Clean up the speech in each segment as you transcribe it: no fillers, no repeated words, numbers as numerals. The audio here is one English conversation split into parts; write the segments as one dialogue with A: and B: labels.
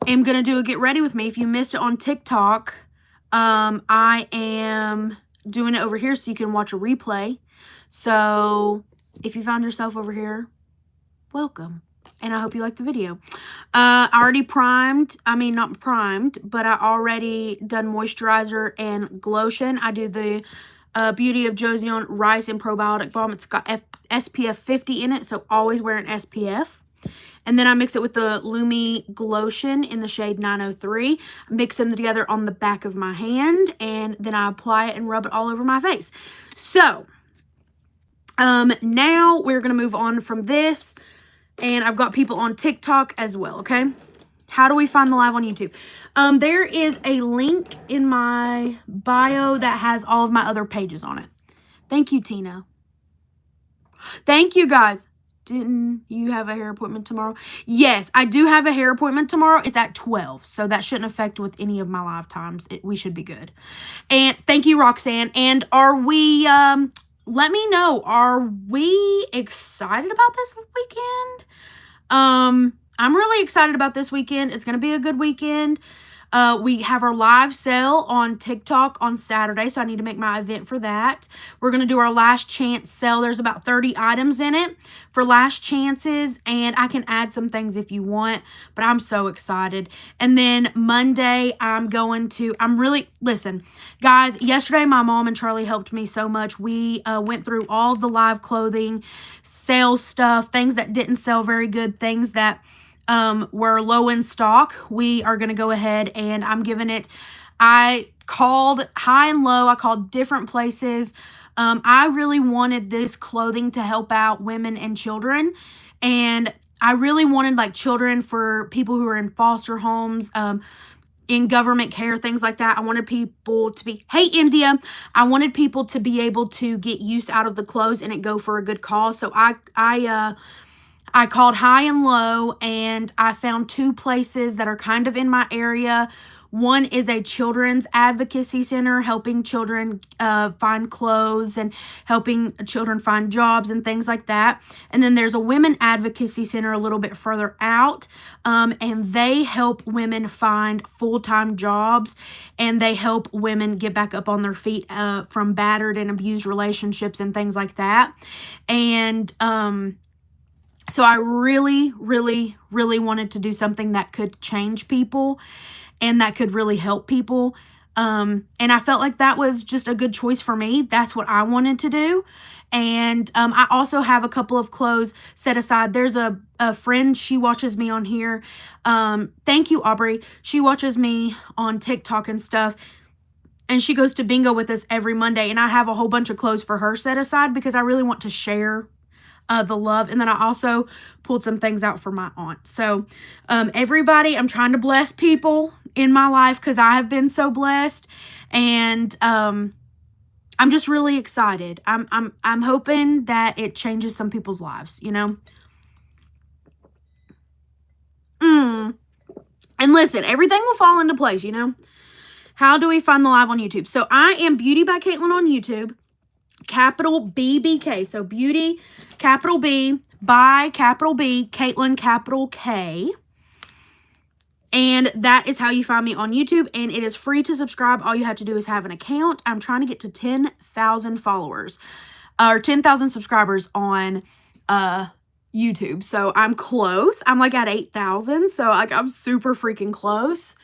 A: am going to do a get ready with me. If you missed it on TikTok, I am doing it over here so you can watch a replay. So if you found yourself over here, welcome. And I hope you like the video. I already not primed, but I already done moisturizer and glotion. I do the Beauty of Joseon Rice and Probiotic Balm. It's got SPF 50 in it, so always wear an SPF. And then I mix it with the Lumi Glotion in the shade 903. I mix them together on the back of my hand, and then I apply it and rub it all over my face. So, now we're going to move on from this, and I've got people on TikTok as well, okay? How do we find the live on YouTube? There is a link in my bio that has all of my other pages on it. Thank you, Tina. Thank you, guys. Didn't you have a hair appointment tomorrow? Yes, I do have a hair appointment tomorrow. It's at 12, so that shouldn't affect with any of my live times. We should be good. And thank you, Roxanne. And are we, let me know, are we excited about this weekend? I'm really excited about this weekend. It's going to be a good weekend. We have our live sale on TikTok on Saturday, so I need to make my event for that. We're going to do our last chance sale. There's about 30 items in it for last chances, and I can add some things if you want, but I'm so excited. And then Monday, listen, guys, yesterday my mom and Charlie helped me so much. We went through all the live clothing, sales stuff, things that didn't sell very good, things that were low in stock. We are going to go ahead and I'm giving it, I called high and low. I called different places. I really wanted this clothing to help out women and children. And I really wanted like children for people who are in foster homes, in government care, things like that. I wanted people to be, hey, India, I wanted people to be able to get use out of the clothes and it go for a good cause. So I called high and low, and I found two places that are kind of in my area. One is a children's advocacy center, helping children find clothes and helping children find jobs and things like that. And then there's a women advocacy center a little bit further out, and they help women find full-time jobs, and they help women get back up on their feet from battered and abused relationships and things like that. And so I really, really, really wanted to do something that could change people and that could really help people. And I felt like that was just a good choice for me. That's what I wanted to do. And I also have a couple of clothes set aside. There's a friend, she watches me on here. Thank you, Aubrey. She watches me on TikTok and stuff. And she goes to bingo with us every Monday. And I have a whole bunch of clothes for her set aside because I really want to share the love. And then I also pulled some things out for my aunt. So everybody, I'm trying to bless people in my life because I have been so blessed. And I'm just really excited. I'm hoping that it changes some people's lives, you know. And listen, everything will fall into place, you know. How do we find the live on YouTube? So I am Beauty by Kaitlyn on YouTube. Capital BBK. So Beauty, capital B, by capital B, Kaitlyn, capital K. And that is how you find me on YouTube. And it is free to subscribe. All you have to do is have an account. I'm trying to get to 10,000 followers. Or 10,000 subscribers on YouTube. So I'm close. I'm like at 8,000. So like I'm super freaking close.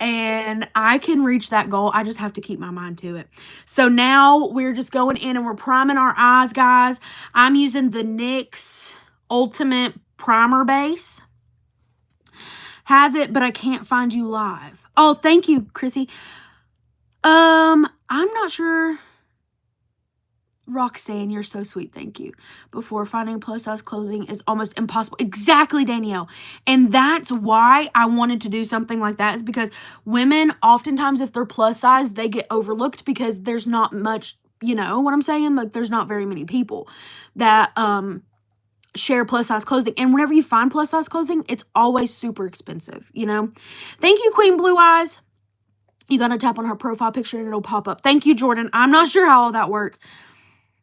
A: And I can reach that goal. I just have to keep my mind to it. So now we're just going in and we're priming our eyes, guys. I'm using the NYX Ultimate Primer Base. Have it, but I can't find you live. Oh, thank you, Chrissy. I'm not sure. Roxanne, you're so sweet. Thank you. Before finding plus size clothing is almost impossible. Exactly, Danielle. And that's why I wanted to do something like that, is because women, oftentimes, if they're plus size, they get overlooked because there's not much, you know what I'm saying? Like, there's not very many people that share plus size clothing. And whenever you find plus size clothing, it's always super expensive, you know? Thank you, Queen Blue Eyes. You gotta tap on her profile picture and it'll pop up. Thank you, Jordan. I'm not sure how all that works.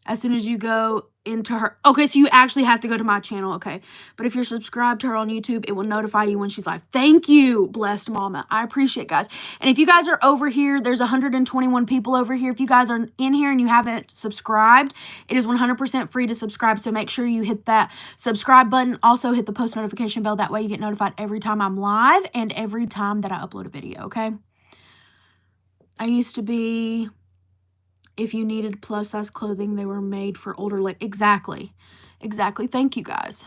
A: As soon as you go into her. Okay, so you actually have to go to my channel. Okay, but if you're subscribed to her on YouTube, it will notify you when she's live. Thank you, blessed mama. I appreciate it, guys. And if you guys are over here, there's 121 people over here. If you guys are in here and you haven't subscribed, it is 100% free to subscribe. So make sure you hit that subscribe button. Also hit the post notification bell. That way you get notified every time I'm live and every time that I upload a video. Okay. I used to be, if you needed plus size clothing, they were made for older. Like, exactly. Exactly. Thank you, guys.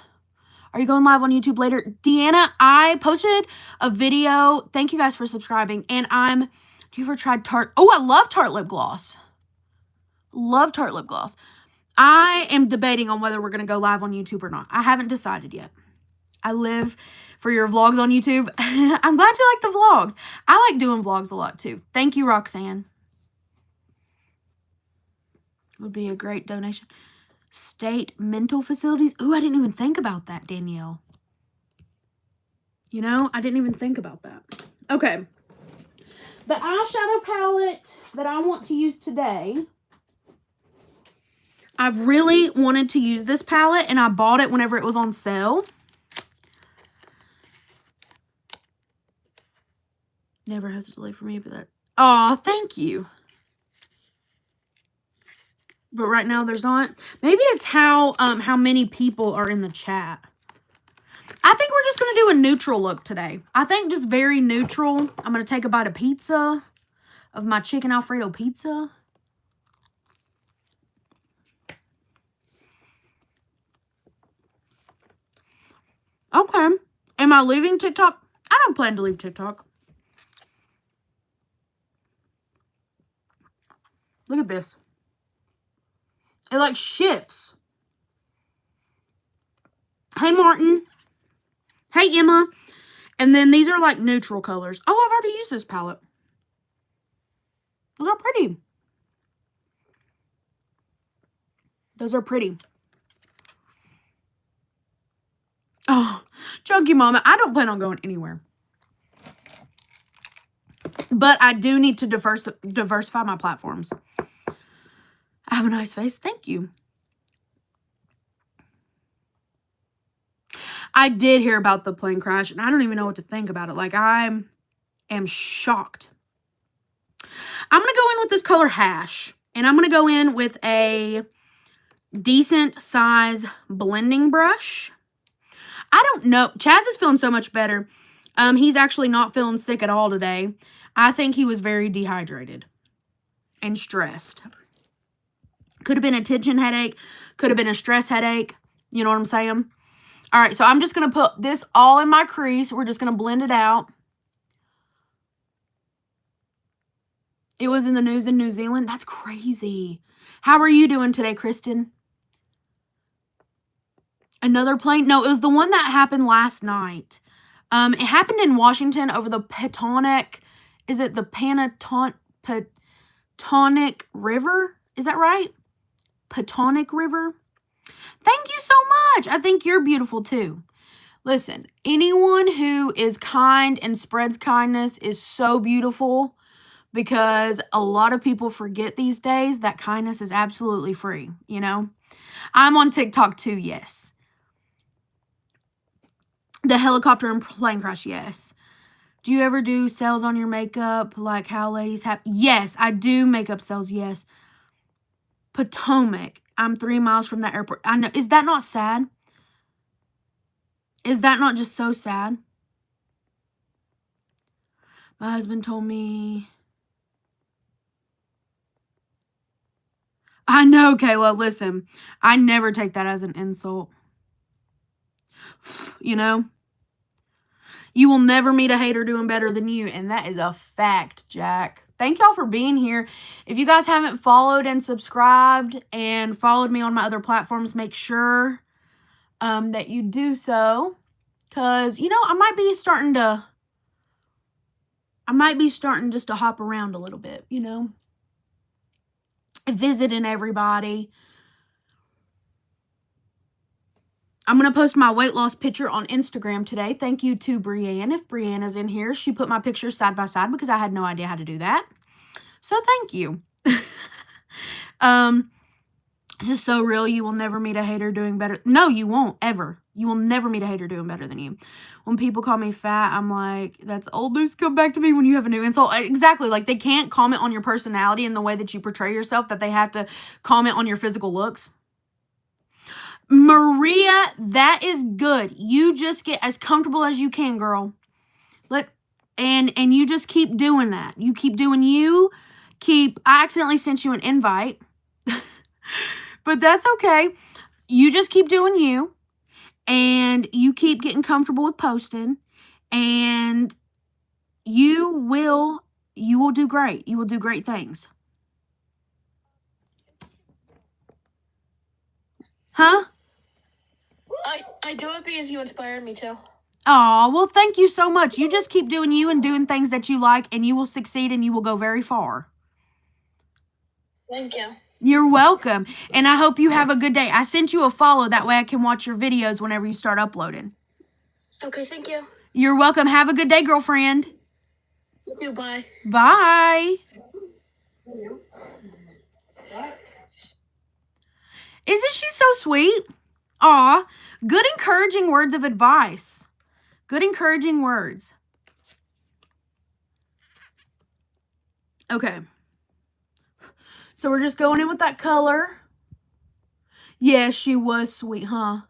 A: Are you going live on YouTube later? Deanna, I posted a video. Thank you guys for subscribing. And do you ever tried Tarte? Oh, I love Tarte lip gloss. Love Tarte lip gloss. I am debating on whether we're going to go live on YouTube or not. I haven't decided yet. I live for your vlogs on YouTube. I'm glad you like the vlogs. I like doing vlogs a lot too. Thank you, Roxanne. Would be a great donation. State mental facilities. Ooh, I didn't even think about that, Danielle. You know, I didn't even think about that. Okay. The eyeshadow palette that I want to use today, I've really wanted to use this palette, and I bought it whenever it was on sale. Never has a delay for me, but that. Oh, thank you. But right now there's not. Maybe it's how many people are in the chat. I think we're just going to do a neutral look today. I think just very neutral. I'm going to take a bite of pizza, of my chicken Alfredo pizza. Okay. Am I leaving TikTok? I don't plan to leave TikTok. Look at this. It like shifts. Hey, Martin. Hey, Emma. And then these are like neutral colors. Oh, I've already used this palette. Look how pretty. Those are pretty. Oh, Chunky Mama. I don't plan on going anywhere. But I do need to diversify my platforms. I have a nice face. Thank you. I did hear about the plane crash, and I don't even know what to think about it. Like, I am shocked. I'm going to go in with this color Hash, and I'm going to go in with a decent size blending brush. I don't know. Chaz is feeling so much better. He's actually not feeling sick at all today. I think he was very dehydrated and stressed. Could have been a tension headache. Could have been a stress headache. You know what I'm saying? All right, so I'm just going to put this all in my crease. We're just going to blend it out. It was in the news in New Zealand. That's crazy. How are you doing today, Kristen? Another plane? No, it was the one that happened last night. It happened in Washington over the Potomac. Is it the Potomac River? Is that right? Potomac River? Thank you so much. I think you're beautiful too. Listen, anyone who is kind and spreads kindness is so beautiful, because a lot of people forget these days that kindness is absolutely free, you know? I'm on TikTok too, yes. The helicopter and plane crash, yes. Do you ever do sales on your makeup like how ladies have? Yes, I do makeup sales, yes. Potomac. I'm 3 miles from that airport. I know. Is that not sad? Is that not just so sad? My husband told me. I know, Kayla. Listen, I never take that as an insult. You know? You will never meet a hater doing better than you. And that is a fact, Jack. Thank y'all for being here. If you guys haven't followed and subscribed and followed me on my other platforms, make sure that you do so. Because, you know, I might be starting just to hop around a little bit, you know. Visiting everybody. I'm going to post my weight loss picture on Instagram today. Thank you to Brianne. If Brianna's in here, she put my pictures side by side because I had no idea how to do that. So thank you. This is so real. You will never meet a hater doing better. No, you won't, ever. You will never meet a hater doing better than you. When people call me fat, I'm like, that's old news. Come back to me when you have a new insult. Exactly. Like, they can't comment on your personality and the way that you portray yourself, that they have to comment on your physical looks. Maria, that is good. You just get as comfortable as you can, girl. And you just keep doing that. You keep doing you. I accidentally sent you an invite. But that's okay. You just keep doing you. And you keep getting comfortable with posting. And you will do great. You will do great things. Huh?
B: I do it because you inspired me to.
A: Aw, well, thank you so much. You just keep doing you and doing things that you like, and you will succeed and you will go very far.
B: Thank you.
A: You're welcome. And I hope you have a good day. I sent you a follow. That way I can watch your videos whenever you start uploading.
B: Okay, thank you.
A: You're welcome. Have a good day, girlfriend.
B: You too, bye.
A: Bye. Isn't she so sweet? Aw, good encouraging words of advice. Good encouraging words. Okay. So we're just going in with that color. Yeah, she was sweet, huh?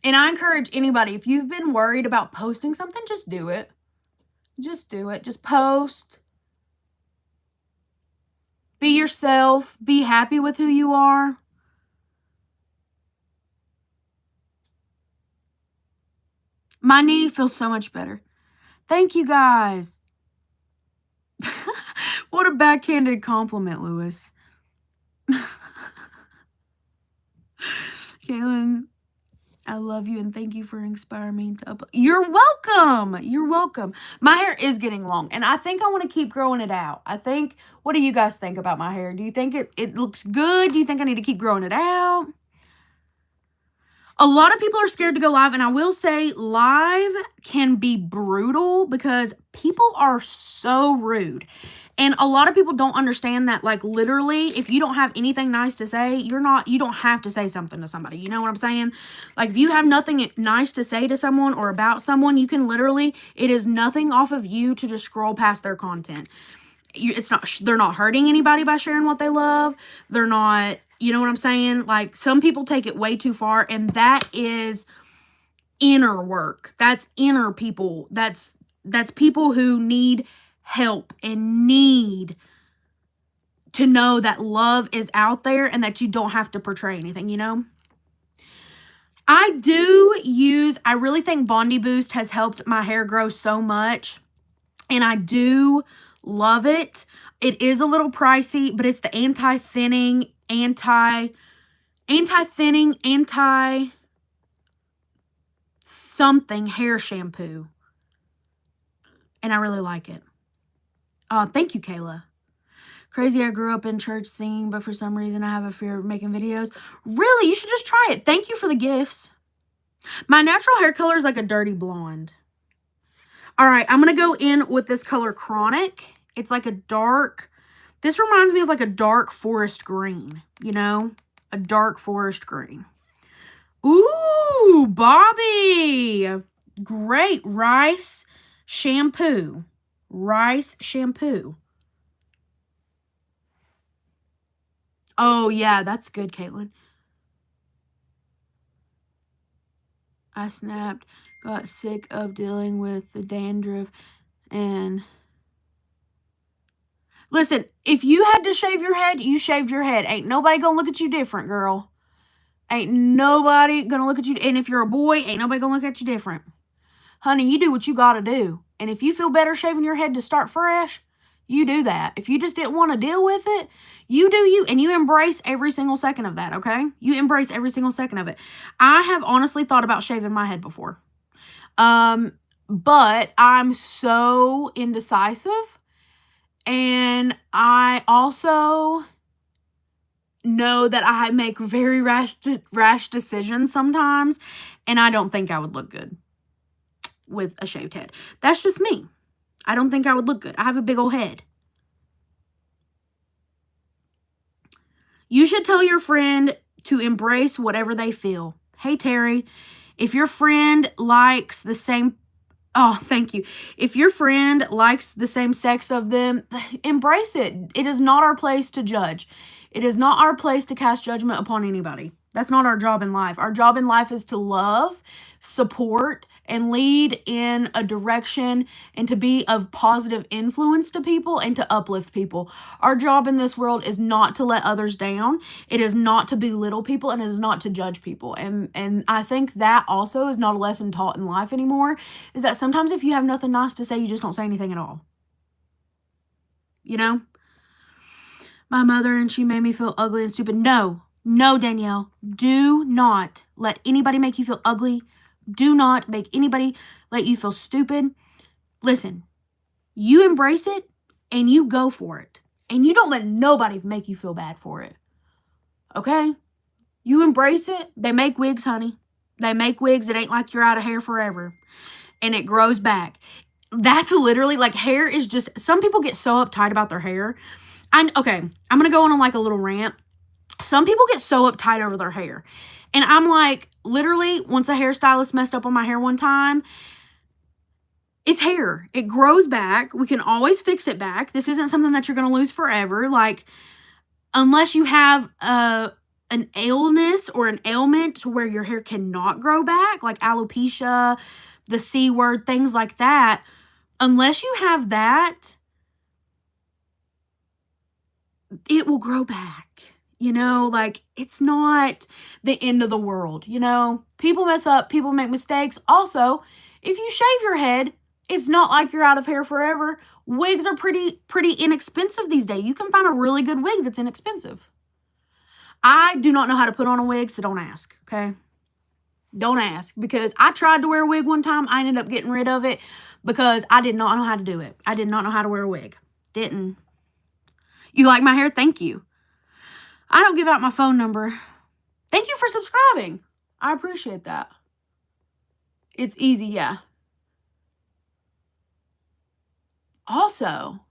A: And I encourage anybody, if you've been worried about posting something, just do it. Just do it. Just post. Be yourself. Be happy with who you are. My knee feels so much better. Thank you, guys. What a backhanded compliment, Lewis. Kaitlyn, I love you and thank you for inspiring me to upload. You're welcome. You're welcome. My hair is getting long and I think I want to keep growing it out. What do you guys think about my hair? Do you think it looks good? Do you think I need to keep growing it out? A lot of people are scared to go live, and I will say live can be brutal because people are so rude. And a lot of people don't understand that, like, literally, if you don't have anything nice to say, you don't have to say something to somebody. You know what I'm saying? Like, if you have nothing nice to say to someone or about someone, you can literally, it is nothing off of you to just scroll past their content. They're not hurting anybody by sharing what they love. They're not, you know what I'm saying? Like, some people take it way too far, and that is inner work. That's inner people. That's people who need help and need to know that love is out there and that you don't have to portray anything, you know? I really think Bondi Boost has helped my hair grow so much, and I do love it. It is a little pricey, but it's the anti-thinning, anti-thinning, anti-something hair shampoo. And I really like it. Thank you, Kayla. Crazy, I grew up in church singing, but for some reason I have a fear of making videos. Really? You should just try it. Thank you for the gifts. My natural hair color is like a dirty blonde. All right, I'm going to go in with this color Chronic. It's like a dark, this reminds me of like a dark forest green, you know? A dark forest green. Ooh, Bobby. Great. Rice shampoo. Rice shampoo. Oh, yeah, that's good, Kaitlyn. I snapped, got sick of dealing with the dandruff, and listen, if you had to shave your head, you shaved your head. Ain't nobody gonna look at you different, girl. Ain't nobody gonna look at you, and if you're a boy, ain't nobody gonna look at you different. Honey, you do what you gotta do, and if you feel better shaving your head to start fresh, you do that. If you just didn't want to deal with it, you do you, and you embrace every single second of that, okay? You embrace every single second of it. I have honestly thought about shaving my head before. But I'm so indecisive, and I also know that I make very rash decisions sometimes, and I don't think I would look good with a shaved head. That's just me. I don't think I would look good. I have a big old head. You should tell your friend to embrace whatever they feel. Hey, Terry, if your friend likes the same, oh, thank you. If your friend likes the same sex of them, embrace it. It is not our place to judge. It is not our place to cast judgment upon anybody. That's not our job in life. Our job in life is to love, support, and lead in a direction and to be of positive influence to people and to uplift people. Our job in this world is not to let others down. It is not to belittle people, and it is not to judge people. And I think that also is not a lesson taught in life anymore, is that sometimes if you have nothing nice to say, you just don't say anything at all. You know? My mother, and she made me feel ugly and stupid. No, Danielle, do not let anybody make you feel ugly. Do not make anybody let you feel stupid. Listen, you embrace it and you go for it. And you don't let nobody make you feel bad for it. Okay? You embrace it. They make wigs, honey. They make wigs. It ain't like you're out of hair forever. And it grows back. That's literally, like, hair is just, some people get so uptight about their hair. Okay, I'm going to go on like a little rant. Some people get so uptight over their hair. And I'm like, literally, once a hairstylist messed up on my hair one time, it's hair. It grows back. We can always fix it back. This isn't something that you're going to lose forever. Like, unless you have an illness or an ailment to where your hair cannot grow back, like alopecia, the C word, things like that. Unless you have that, it will grow back. You know, like, it's not the end of the world. You know, people mess up, people make mistakes. Also, if you shave your head, it's not like you're out of hair forever. Wigs are pretty inexpensive these days. You can find a really good wig that's inexpensive. I do not know how to put on a wig, so don't ask, okay? Don't ask, because I tried to wear a wig one time. I ended up getting rid of it because I did not know how to do it. I did not know how to wear a wig. Didn't. You like my hair? Thank you. I don't give out my phone number. Thank you for subscribing. I appreciate that. It's easy, yeah. Also,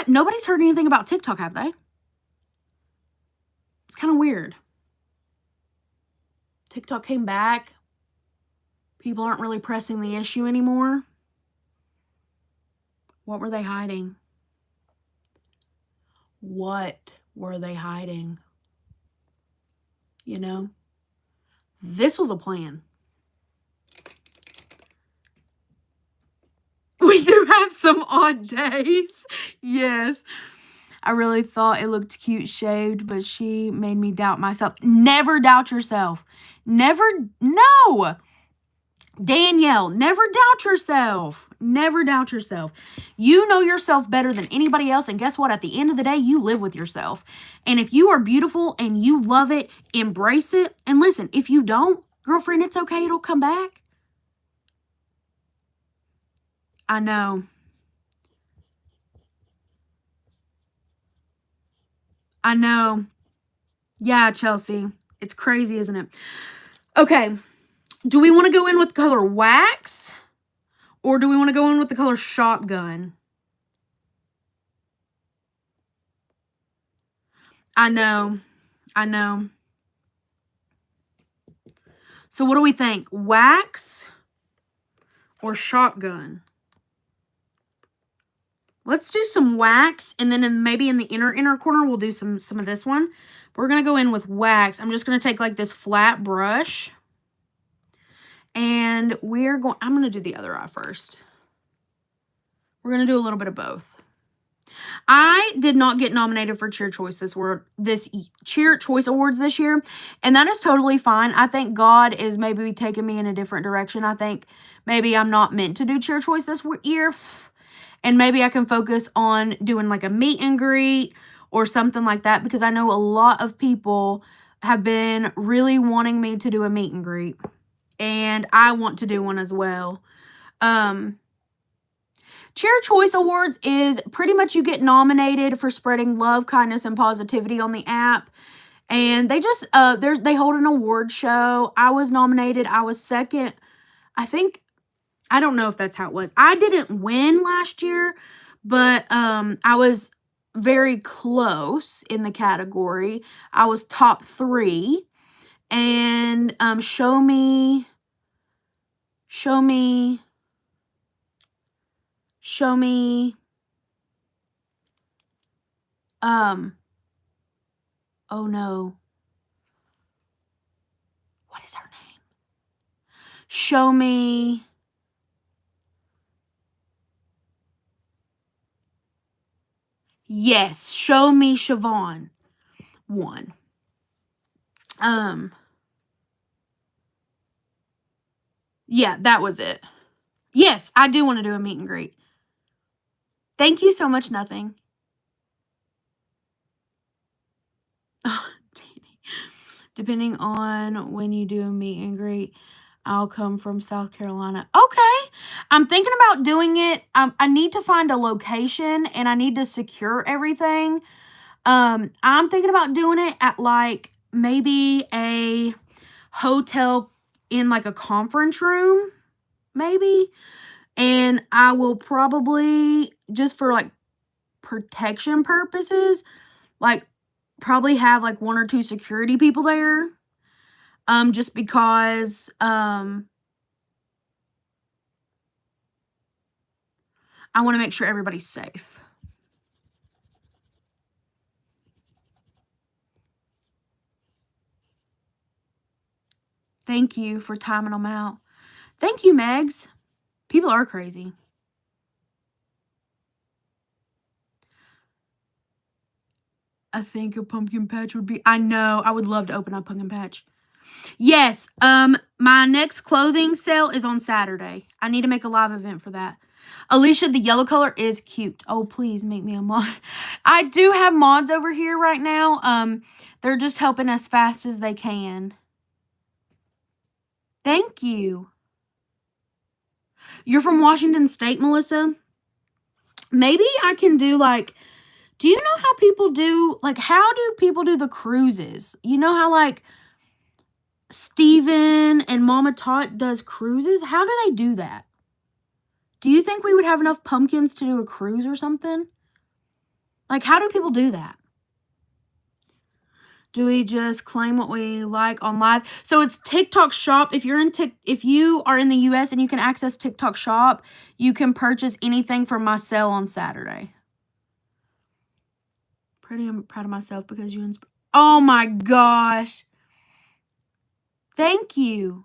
A: nobody's heard anything about TikTok, have they? It's kind of weird. TikTok came back. People aren't really pressing the issue anymore. What were they hiding? What were they hiding? You know? This was a plan. We do have some odd days. Yes. I really thought it looked cute shaved, but she made me doubt myself. Never doubt yourself. Never, no. Danielle, never doubt yourself. Never doubt yourself. You know yourself better than anybody else, and guess what? At the end of the day, you live with yourself. And if you are beautiful and you love it, embrace it. And listen, if you don't, girlfriend, it's okay. It'll come back. I know. I know. Yeah, Chelsea. It's crazy, isn't it? Okay. Do we want to go in with the color Wax? Or do we want to go in with the color Shotgun? I know. I know. So what do we think? Wax or Shotgun? Let's do some Wax, and then maybe in the inner corner, we'll do some of this one. We're going to go in with Wax. I'm just going to take like this flat brush. And I'm going to do the other eye first. We're going to do a little bit of both. I did not get nominated for Cheer Choice this Cheer Choice Awards this year, and that is totally fine. I think God is maybe taking me in a different direction. I think maybe I'm not meant to do Cheer Choice this year, and maybe I can focus on doing like a meet and greet or something like that, because I know a lot of people have been really wanting me to do a meet and greet, and I want to do one as well. Cheer Choice Awards is pretty much you get nominated for spreading love, kindness, and positivity on the app. And they just, they hold an award show. I was nominated. I was second. I don't know if that's how it was. I didn't win last year, but I was very close in the category. I was top 3. And show me show me show me oh no. What is her name? Show me Yes, show me Siobhan won. Yeah, that was it. Yes, I do want to do a meet and greet. Thank you so much, nothing. Oh, depending on when you do a meet and greet, I'll come from South Carolina. Okay. I'm thinking about doing it. I need to find a location and I need to secure everything. I'm thinking about doing it at like maybe a hotel in like a conference room, maybe. And I will probably, just for like protection purposes, like probably have like 1 or 2 security people there. Just because I want to make sure everybody's safe. Thank you for timing them out. Thank you, Megs. People are crazy. I think a pumpkin patch would be, I know, I would love to open up pumpkin patch. Yes, my next clothing sale is on Saturday. I need to make a live event for that. Alicia, the yellow color is cute. Oh, please make me a mod. I do have mods over here right now. They're just helping as fast as they can. Thank you. You're from Washington State, Melissa? Maybe I can do like, do you know how people do, like, how do people do the cruises? You know how like Steven and Mama Tot does cruises? How do they do that? Do you think we would have enough pumpkins to do a cruise or something? Like, how do people do that? Do we just claim what we like on live? So it's TikTok Shop. If you are in the US and you can access TikTok Shop, you can purchase anything from my sale on Saturday. I'm proud of myself because you inspired. Oh my gosh. Thank you.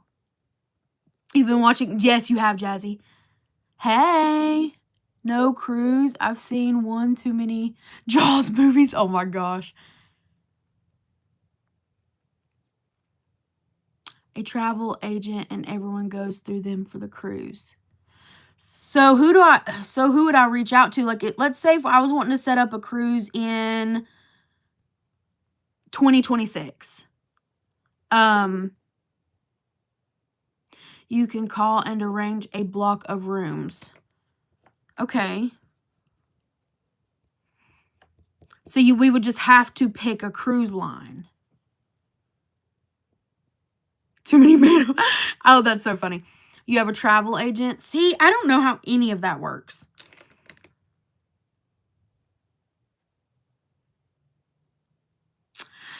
A: You've been watching. Yes, you have, Jazzy. Hey. No cruise. I've seen one too many Jaws movies. Oh my gosh. A travel agent and everyone goes through them for the cruise. So who would I reach out to? Like, let's say if I was wanting to set up a cruise in 2026. You can call and arrange a block of rooms. Okay. So we would just have to pick a cruise line. Too many men. Oh, that's so funny. You have a travel agent. See, I don't know how any of that works.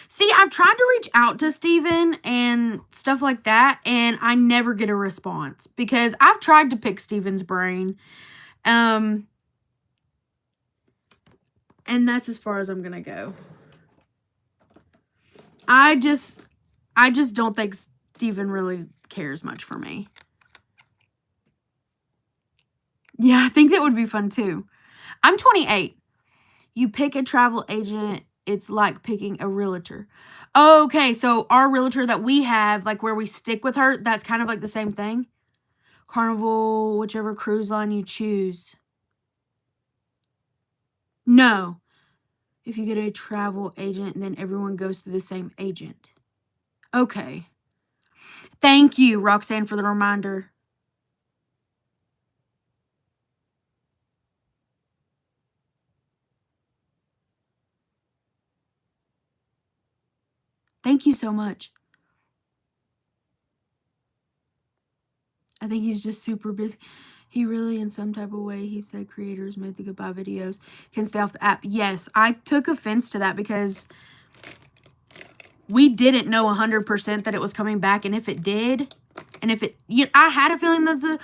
A: See, I've tried to reach out to Steven and stuff like that, and I never get a response because I've tried to pick Steven's brain. And that's as far as I'm gonna go. I just don't think Steven really cares much for me. Yeah, I think that would be fun too. I'm 28. You pick a travel agent, it's like picking a realtor. Okay, so our realtor that we have, like where we stick with her, that's kind of like the same thing. Carnival, whichever cruise line you choose. No. If you get a travel agent, then everyone goes through the same agent. Okay. Thank you, Roxanne, for the reminder. Thank you so much. I think he's just super busy. He really, in some type of way, he said creators made the goodbye videos can stay off the app. Yes, I took offense to that because we didn't know 100% that it was coming back. And if it did, and if it, I had a feeling that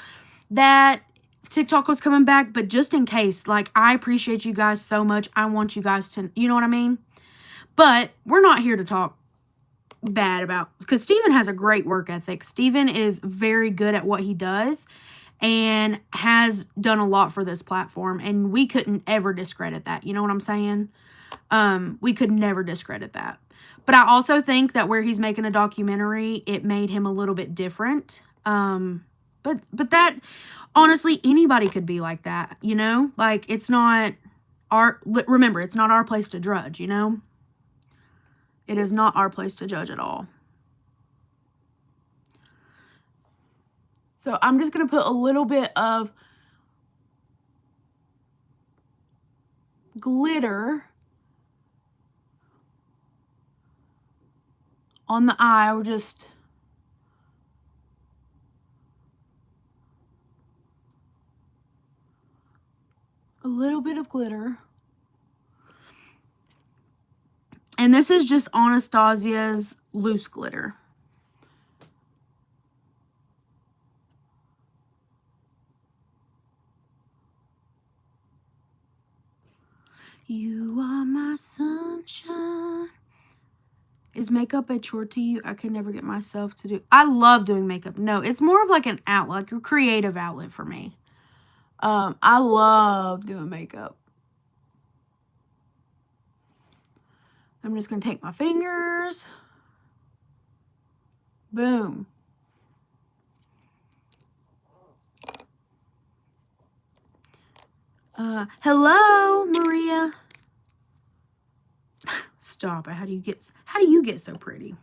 A: that TikTok was coming back, but just in case, like, I appreciate you guys so much. I want you guys to, you know what I mean? But we're not here to talk bad about, because Steven has a great work ethic. Steven is very good at what he does and has done a lot for this platform, and we couldn't ever discredit that. You know what I'm saying? We could never discredit that. But I also think that where he's making a documentary, it made him a little bit different. But that, honestly, anybody could be like that, you know? Like, it's not remember, it's not our place to judge, you know? It is not our place to judge at all. So I'm just going to put a little bit of glitter on the eye. We're just a little bit of glitter. And this is just Anastasia's loose glitter. You are my sunshine. Is makeup a chore to you? I can never get myself to do. I love doing makeup. No, it's more of like an outlet, like a creative outlet for me. I love doing makeup. I'm just going to take my fingers. Boom. Hello, Maria. Stop it. How do you get so pretty?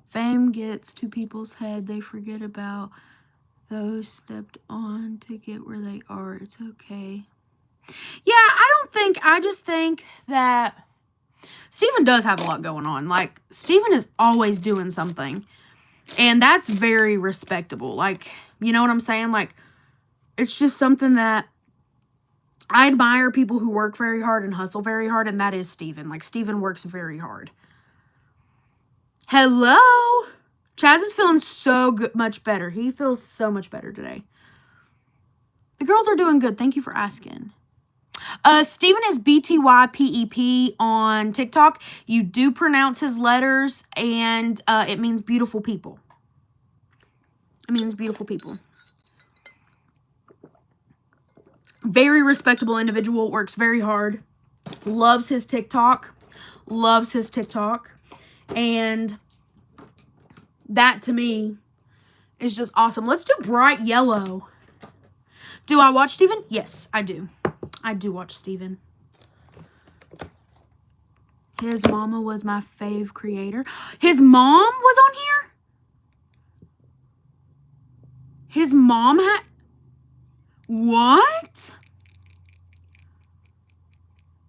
A: Fame gets to people's head. They forget about those stepped on to get where they are. It's okay. Yeah, I just think that Steven does have a lot going on. Like, Steven is always doing something. And that's very respectable. Like, you know what I'm saying? Like, it's just something that I admire, people who work very hard and hustle very hard, and that is Steven. Like, Steven works very hard. Hello! Chaz is feeling so good, much better. He feels so much better today. The girls are doing good. Thank you for asking. Steven is BTYPEP on TikTok. You do pronounce his letters, and it means beautiful people. It means beautiful people. Very respectable individual, works very hard, loves his TikTok, and that to me is just awesome. Let's do bright yellow. Do I watch Steven? Yes, I do. I do watch Steven. His mama was my fave creator. His mom was on here? His mom had... What?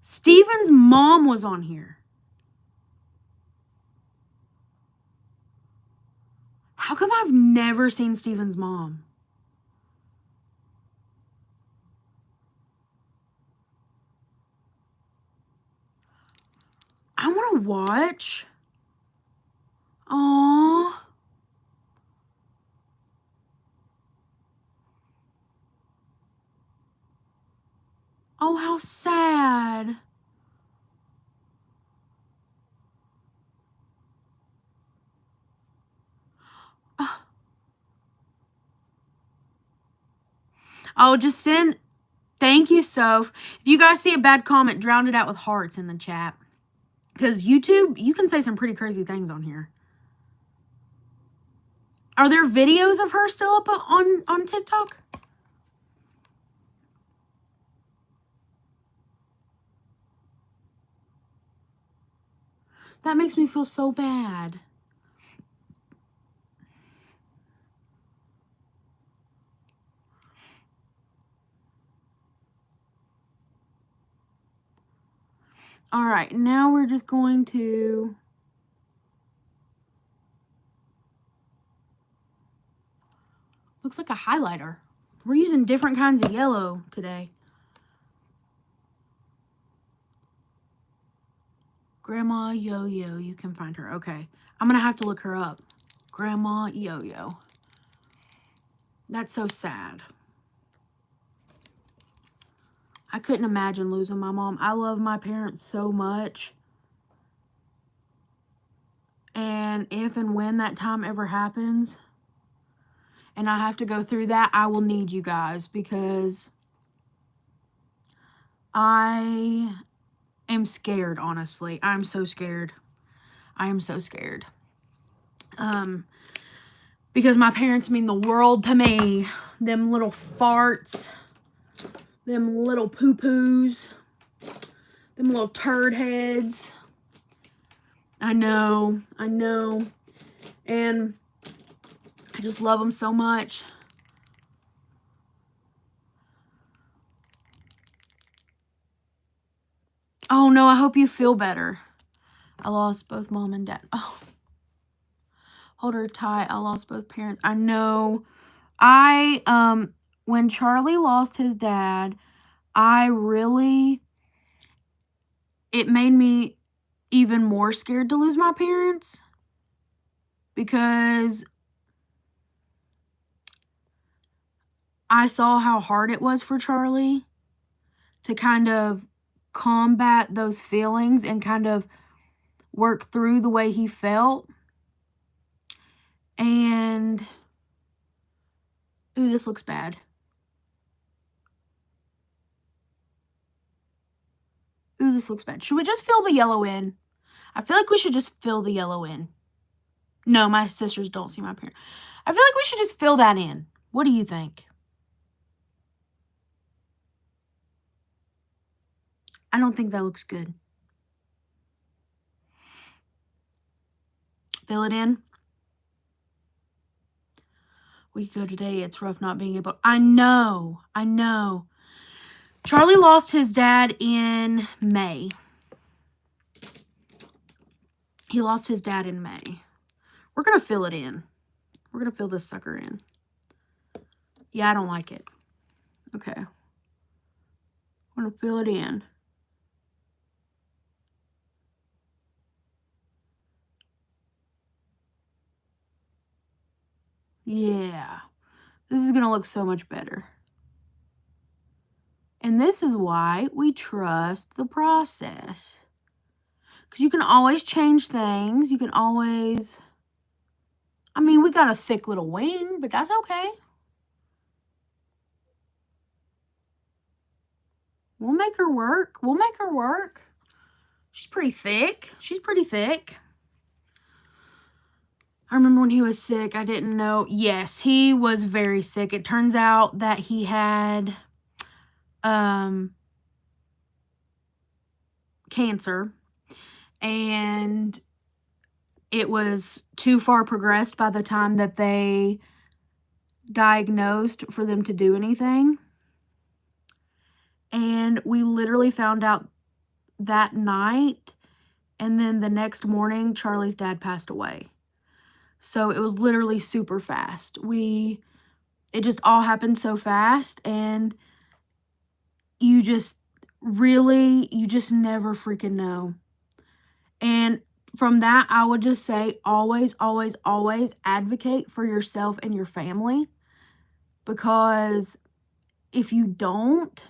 A: Steven's mom was on here. How come I've never seen Steven's mom? I want to watch. Aww. Oh, how sad. Oh, just send... Thank you, Soph. If you guys see a bad comment, drown it out with hearts in the chat. Because YouTube, you can say some pretty crazy things on here. Are there videos of her still up on TikTok? That makes me feel so bad. All right, now we're just going to... Looks like a highlighter. We're using different kinds of yellow today. Grandma Yo-Yo, you can find her. Okay. I'm going to have to look her up. Grandma Yo-Yo. That's so sad. I couldn't imagine losing my mom. I love my parents so much. And if and when that time ever happens, and I have to go through that, I will need you guys, because I am scared, honestly. I'm so scared. I am so scared. Because my parents mean the world to me. Them little farts. Them little poo-poos. Them little turd heads. I know. And I just love them so much. Oh no, I hope you feel better. I lost both mom and dad. Oh. Hold her tight. I lost both parents. I know. When Charlie lost his dad, it made me even more scared to lose my parents, because I saw how hard it was for Charlie to kind of combat those feelings and kind of work through the way he felt. And, ooh, this looks bad. Ooh, this looks bad. Should we just fill the yellow in? I feel like we should just fill the yellow in. No, my sisters don't see my parents. I feel like we should just fill that in. What do you think? I don't think that looks good. Fill it in. We go today. It's rough not being able. I know. Charlie lost his dad in May. He lost his dad in May. We're going to fill it in. We're going to fill this sucker in. Yeah, I don't like it. Okay. I'm going to fill it in. Yeah. This is going to look so much better. And this is why we trust the process. Because you can always change things. You can always... I mean, we got a thick little wing, but that's okay. We'll make her work. She's pretty thick. I remember when he was sick, I didn't know. Yes, he was very sick. It turns out that he had cancer, and it was too far progressed by the time that they diagnosed for them to do anything. And we literally found out that night, and then the next morning, Charlie's dad passed away. So it was literally super fast. It just all happened so fast, and you just never freaking know. And from that, I would just say always advocate for yourself and your family, because if you don't,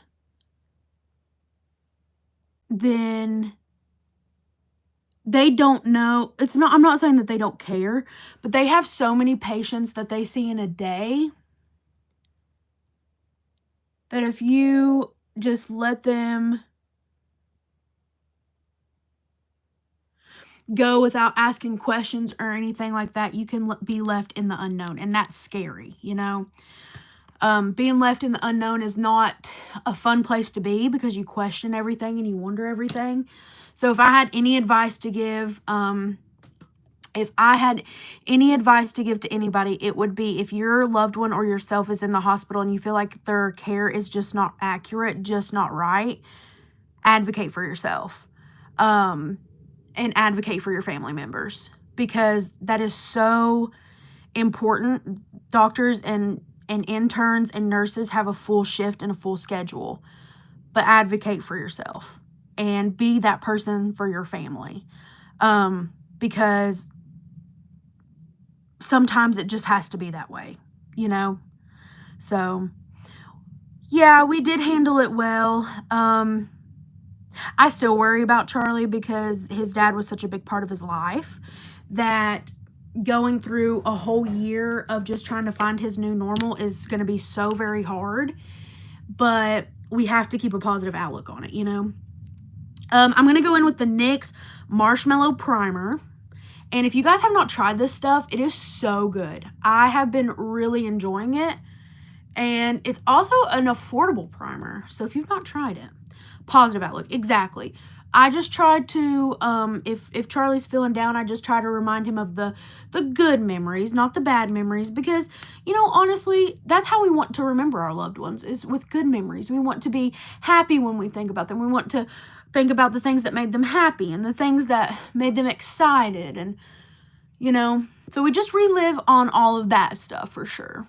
A: then they don't know. I'm not saying that they don't care, but they have so many patients that they see in a day that if you just let them go without asking questions or anything like that, you can be left in the unknown, and that's scary, you know? Being left in the unknown is not a fun place to be, because you question everything and you wonder everything. So if I had any advice to give, to anybody, it would be, if your loved one or yourself is in the hospital and you feel like their care is just not accurate, just not right, advocate for yourself. And advocate for your family members, because that is so important. Doctors and and interns and nurses have a full shift and a full schedule. But advocate for yourself and be that person for your family. Because sometimes it just has to be that way, you know? So, yeah, we did handle it well. I still worry about Charlie because his dad was such a big part of his life that going through a whole year of just trying to find his new normal is going to be so very hard. But we have to keep a positive outlook on it, you know? I'm going to go in with the NYX Marshmallow Primer. And if you guys have not tried this stuff, it is so good. I have been really enjoying it. And it's also an affordable primer. So if you've not tried it, positive outlook. Exactly. I just tried to, if Charlie's feeling down, I just try to remind him of the good memories, not the bad memories. Because, you know, honestly, that's how we want to remember our loved ones, is with good memories. We want to be happy when we think about them. We want to think about the things that made them happy and the things that made them excited. And, you know, so we just relive on all of that stuff for sure.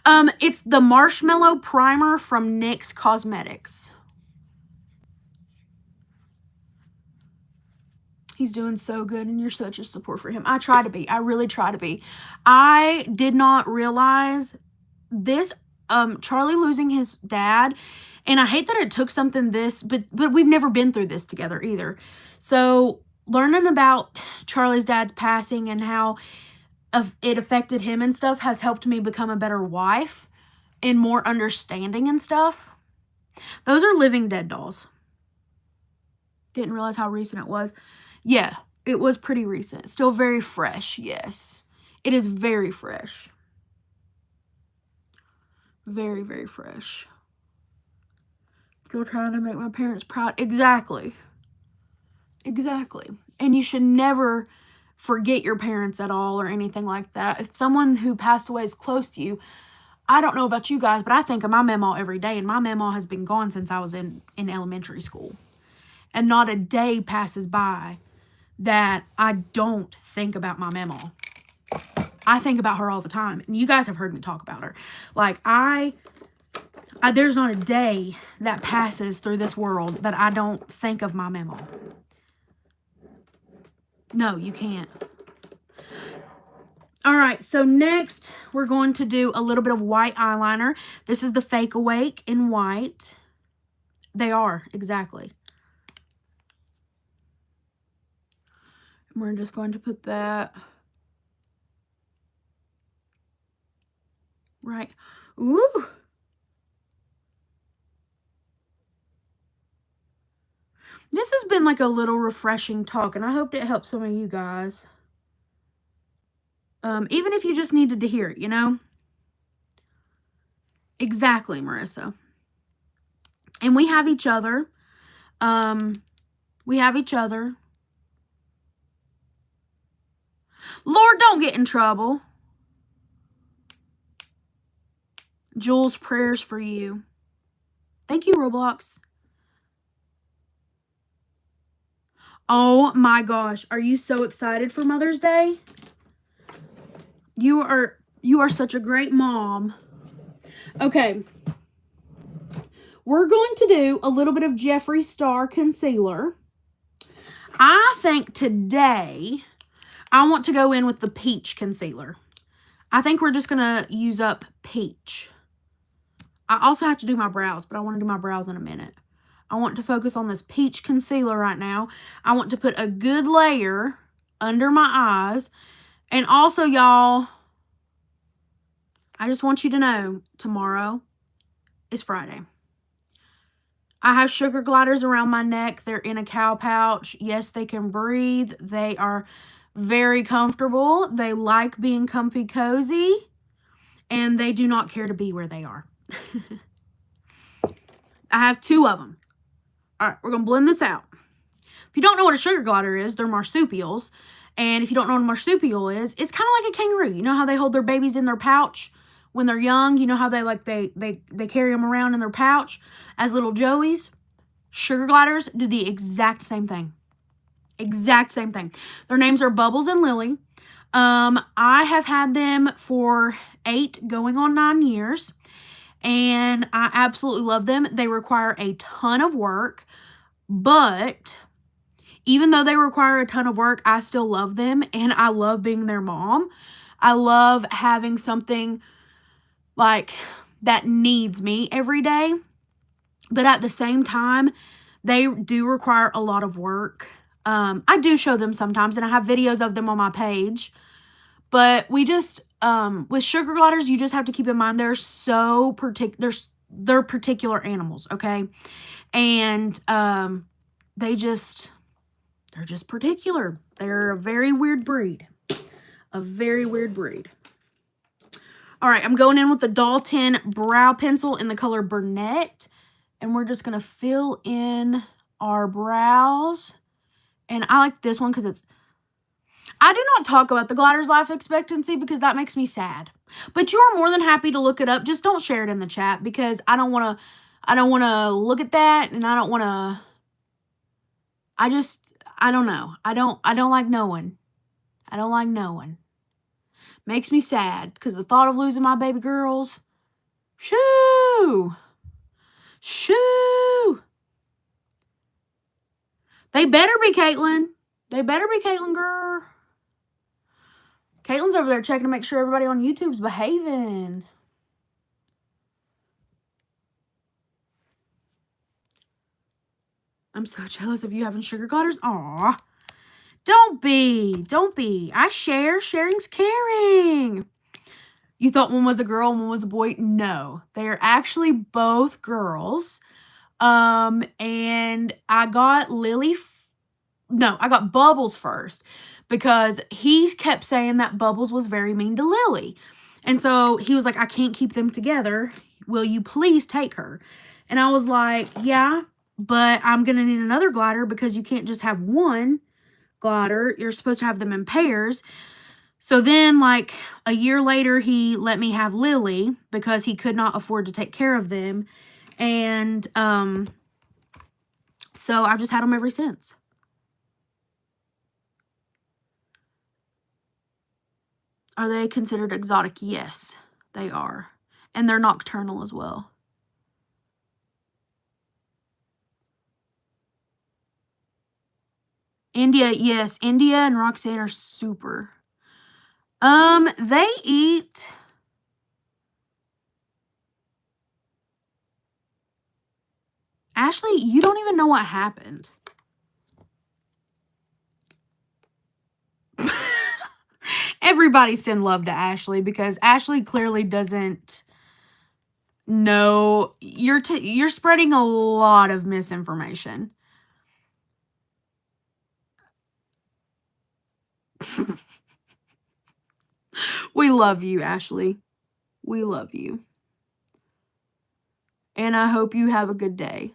A: It's the Marshmallow Primer from NYX Cosmetics. He's doing so good, and you're such a support for him. I try to be. I really try to be. I did not realize this, Charlie losing his dad, and I hate that it took something this, but we've never been through this together either. So learning about Charlie's dad's passing and how it affected him and stuff has helped me become a better wife and more understanding and stuff. Those are Living Dead dolls. Didn't realize how recent it was. Yeah, it was pretty recent. Still very fresh, yes. It is very fresh. Very, very fresh. Still trying to make my parents proud. Exactly. Exactly. And you should never forget your parents at all or anything like that. If someone who passed away is close to you, I don't know about you guys, but I think of my mamaw every day, and my mamaw has been gone since I was in elementary school. And not a day passes by that I don't think about my mamaw. I think about her all the time. And you guys have heard me talk about her. Like, there's not a day that passes through this world that I don't think of my mamaw. No, you can't. All right, so next we're going to do a little bit of white eyeliner. This is the Fake Awake in white. They are, exactly. We're just going to put that right. Ooh. This has been like a little refreshing talk, and I hope it helps some of you guys. Even if you just needed to hear it, you know? Exactly, Marissa. And we have each other. We have each other. Lord, don't get in trouble. Jules, prayers for you. Thank you, Roblox. Oh my gosh. Are you so excited for Mother's Day? You are such a great mom. Okay. We're going to do a little bit of Jeffree Star concealer. I think today I want to go in with the peach concealer. I think we're just going to use up peach. I also have to do my brows, but I want to do my brows in a minute. I want to focus on this peach concealer right now. I want to put a good layer under my eyes. And also, y'all, I just want you to know, tomorrow is Friday. I have sugar gliders around my neck. They're in a cow pouch. Yes, they can breathe. They are very comfortable. They like being comfy cozy. And they do not care to be where they are. I have 2 of them. All right, we're going to blend this out. If you don't know what a sugar glider is, they're marsupials. And if you don't know what a marsupial is, it's kind of like a kangaroo. You know how they hold their babies in their pouch when they're young? You know how they carry them around in their pouch as little joeys? Sugar gliders do the exact same thing. Exact same thing. Their names are Bubbles and Lily. I have had them for 8 going on 9 years, and I absolutely love them. They require a ton of work, but even though they require a ton of work, I still love them, and I love being their mom. I love having something like that needs me every day, but at the same time, they do require a lot of work. I do show them sometimes, and I have videos of them on my page, but we just, with sugar gliders, you just have to keep in mind they're so they're particular animals, okay? And, they're just particular. They're a very weird breed. A very weird breed. All right, I'm going in with the Dalton brow pencil in the color Burnett, and we're just going to fill in our brows. And I like this one because I do not talk about the glider's life expectancy because that makes me sad. But you are more than happy to look it up. Just don't share it in the chat because I don't want to look at that, and I don't want to, I don't know. I don't like knowing. I don't like knowing. Makes me sad because the thought of losing my baby girls, shoo. They better be, Kaitlyn. They better be, Kaitlyn, girl. Kaitlyn's over there checking to make sure everybody on YouTube's behaving. I'm so jealous of you having sugar gliders. Aw. Don't be. Don't be. I share. Sharing's caring. You thought one was a girl and one was a boy? No. They are actually both girls. And I got I got Bubbles first because he kept saying that Bubbles was very mean to Lily. And so he was like, I can't keep them together. Will you please take her? And I was like, yeah, but I'm going to need another glider because you can't just have one glider. You're supposed to have them in pairs. So then, like, a year later, he let me have Lily because he could not afford to take care of them. And so I've just had them ever since. Are they considered exotic? Yes, they are. And they're nocturnal as well. India, yes. India and Roxanne are super. They eat... Ashley, you don't even know what happened. Everybody send love to Ashley because Ashley clearly doesn't know. You're spreading a lot of misinformation. We love you, Ashley. We love you. And I hope you have a good day.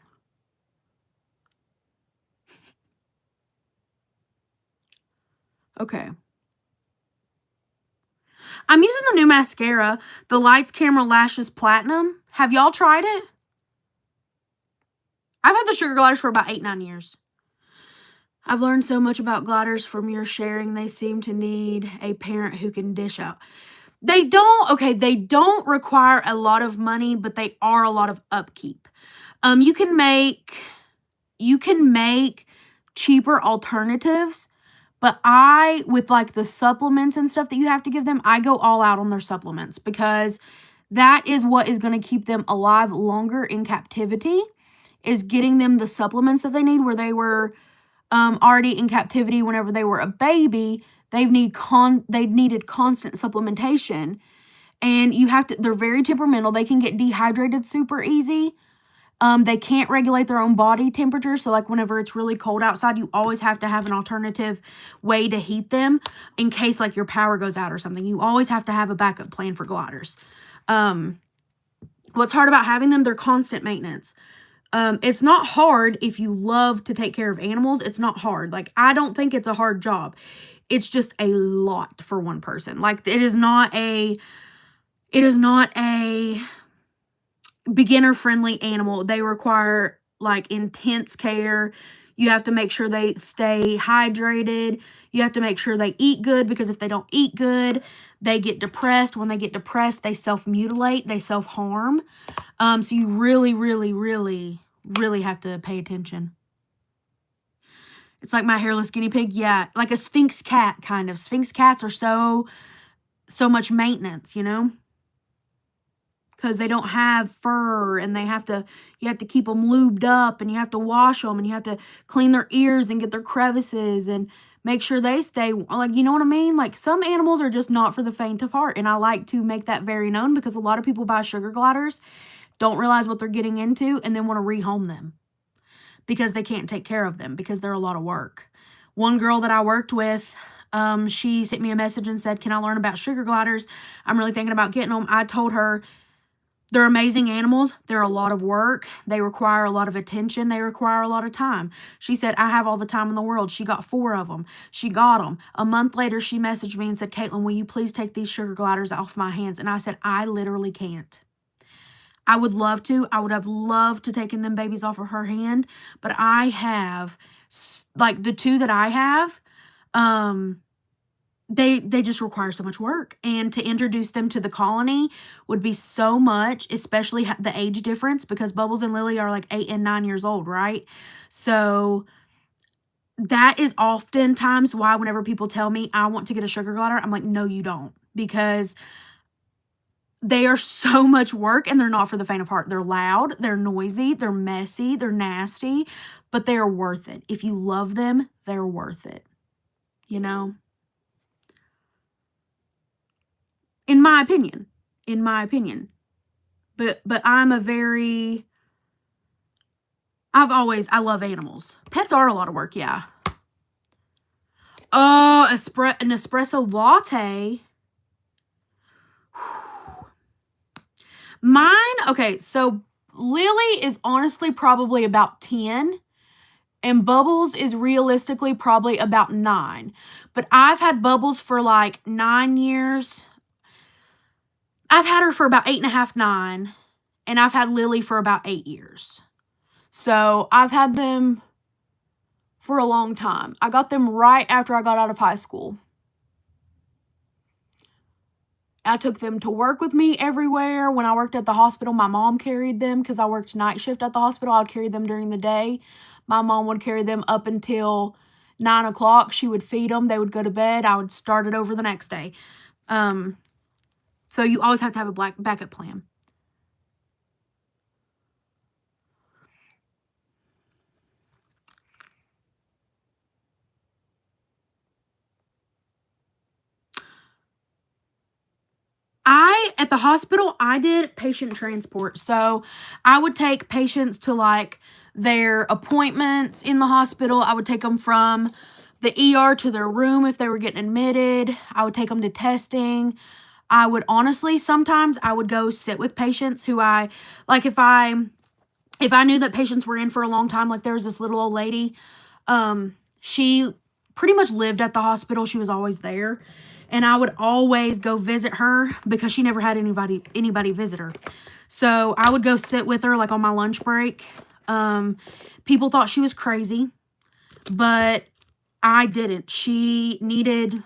A: Okay. I'm using the new mascara, the Lights Camera Lashes Platinum. Have y'all tried it? I've had the sugar gliders for about 8-9 years. I've learned so much about gliders from your sharing. They seem to need a parent who can dish out. They don't require a lot of money, but they are a lot of upkeep. You can make cheaper alternatives, but with like the supplements and stuff that you have to give them, I go all out on their supplements because that is what is going to keep them alive longer in captivity, is getting them the supplements that they need. Where they were already in captivity whenever they were a baby, they've needed constant supplementation, and they're very temperamental. They can get dehydrated super easy. They can't regulate their own body temperature. So like whenever it's really cold outside, you always have to have an alternative way to heat them in case like your power goes out or something. You always have to have a backup plan for gliders. What's hard about having them? They're constant maintenance. It's not hard if you love to take care of animals. It's not hard. Like, I don't think it's a hard job. It's just a lot for one person. Like, it is not a beginner-friendly animal. They require, like, intense care. You have to make sure they stay hydrated. You have to make sure they eat good, because if they don't eat good, they get depressed. When they get depressed, they self-mutilate, they self-harm. So you really, really, really, really have to pay attention. It's like my hairless guinea pig. Yeah, like a Sphinx cat, kind of. Sphinx cats are so much maintenance, you know? Because they don't have fur, and you have to keep them lubed up, and you have to wash them, and you have to clean their ears and get their crevices and make sure they stay, like, you know what I mean? Like, some animals are just not for the faint of heart, and I like to make that very known, because a lot of people buy sugar gliders, don't realize what they're getting into, and then want to rehome them because they can't take care of them, because they're a lot of work. One girl that I worked with, she sent me a message and said, "Can I learn about sugar gliders? I'm really thinking about getting them." I told her, they're amazing animals. They're a lot of work. They require a lot of attention. They require a lot of time. She said, "I have all the time in the world." She got 4 of them. She got them. A month later, she messaged me and said, "Caitlin, will you please take these sugar gliders off my hands?" And I said, "I literally can't." I would love to. I would have loved to taken them babies off of her hand, but I have, like, the 2 that I have, they just require so much work, and to introduce them to the colony would be so much, especially the age difference, because Bubbles and Lily are like 8 and 9 years old, right? So that is oftentimes why whenever people tell me I want to get a sugar glider, I'm like, no, you don't, because they are so much work, and they're not for the faint of heart. They're loud, they're noisy, they're messy, they're nasty, but they are worth it. If you love them, they're worth it, you know? In my opinion. But I'm a very, I love animals. Pets are a lot of work, yeah. Oh, an espresso latte. Mine, okay, so Lily is honestly probably about 10, and Bubbles is realistically probably about 9. But I've had Bubbles for like 9 years. I've had her for about 8.5, 9, and I've had Lily for about 8 years. So I've had them for a long time. I got them right after I got out of high school. I took them to work with me everywhere. When I worked at the hospital, my mom carried them because I worked night shift at the hospital. I'd carry them during the day. My mom would carry them up until 9 o'clock. She would feed them. They would go to bed. I would start it over the next day. So you always have to have a backup plan. At the hospital, I did patient transport. So I would take patients to like their appointments in the hospital. I would take them from the ER to their room if they were getting admitted. I would take them to testing. I would honestly, sometimes I would go sit with patients who if I knew that patients were in for a long time, like there was this little old lady, she pretty much lived at the hospital. She was always there. And I would always go visit her because she never had anybody visit her. So I would go sit with her like on my lunch break. People thought she was crazy, but I didn't. She needed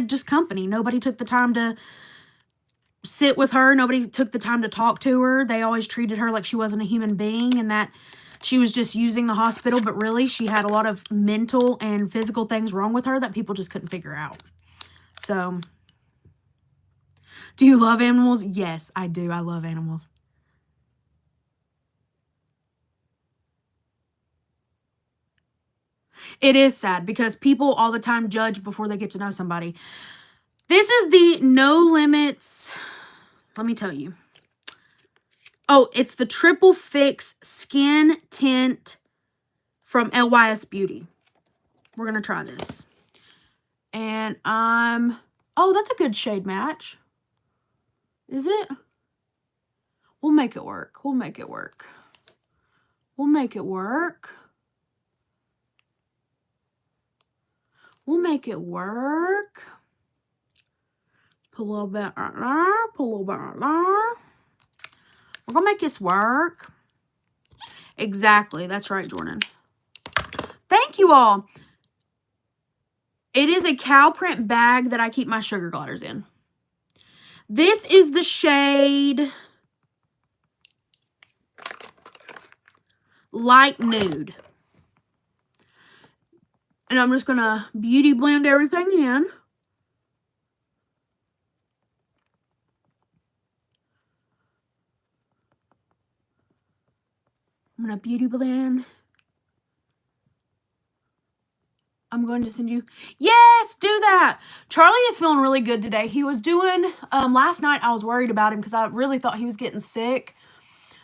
A: just company. Nobody took the time to sit with her. Nobody took the time to talk to her. They always treated her like she wasn't a human being and that she was just using the hospital, but really she had a lot of mental and physical things wrong with her that people just couldn't figure out. So, do you love animals? Yes, I do. I love animals. It is sad because people all the time judge before they get to know somebody. This is the No Limits. Let me tell you. Oh, it's the Triple Fix Skin Tint from LYS Beauty. We're going to try this. And oh, that's a good shade match. Is it? We'll make it work. We'll make it work. We'll make it work. We'll make it work. Put a little bit right there. Put a little bit right there. We're going to make this work. Exactly. That's right, Jordan. thank you all. It is a cow print bag that I keep my sugar gliders in. This is the shade Light Nude. And I'm just going to beauty blend everything in. I'm going to beauty blend. I'm going to send you. Yes, do that. Charlie is feeling really good today. He was doing, last night I was worried about him because I really thought he was getting sick.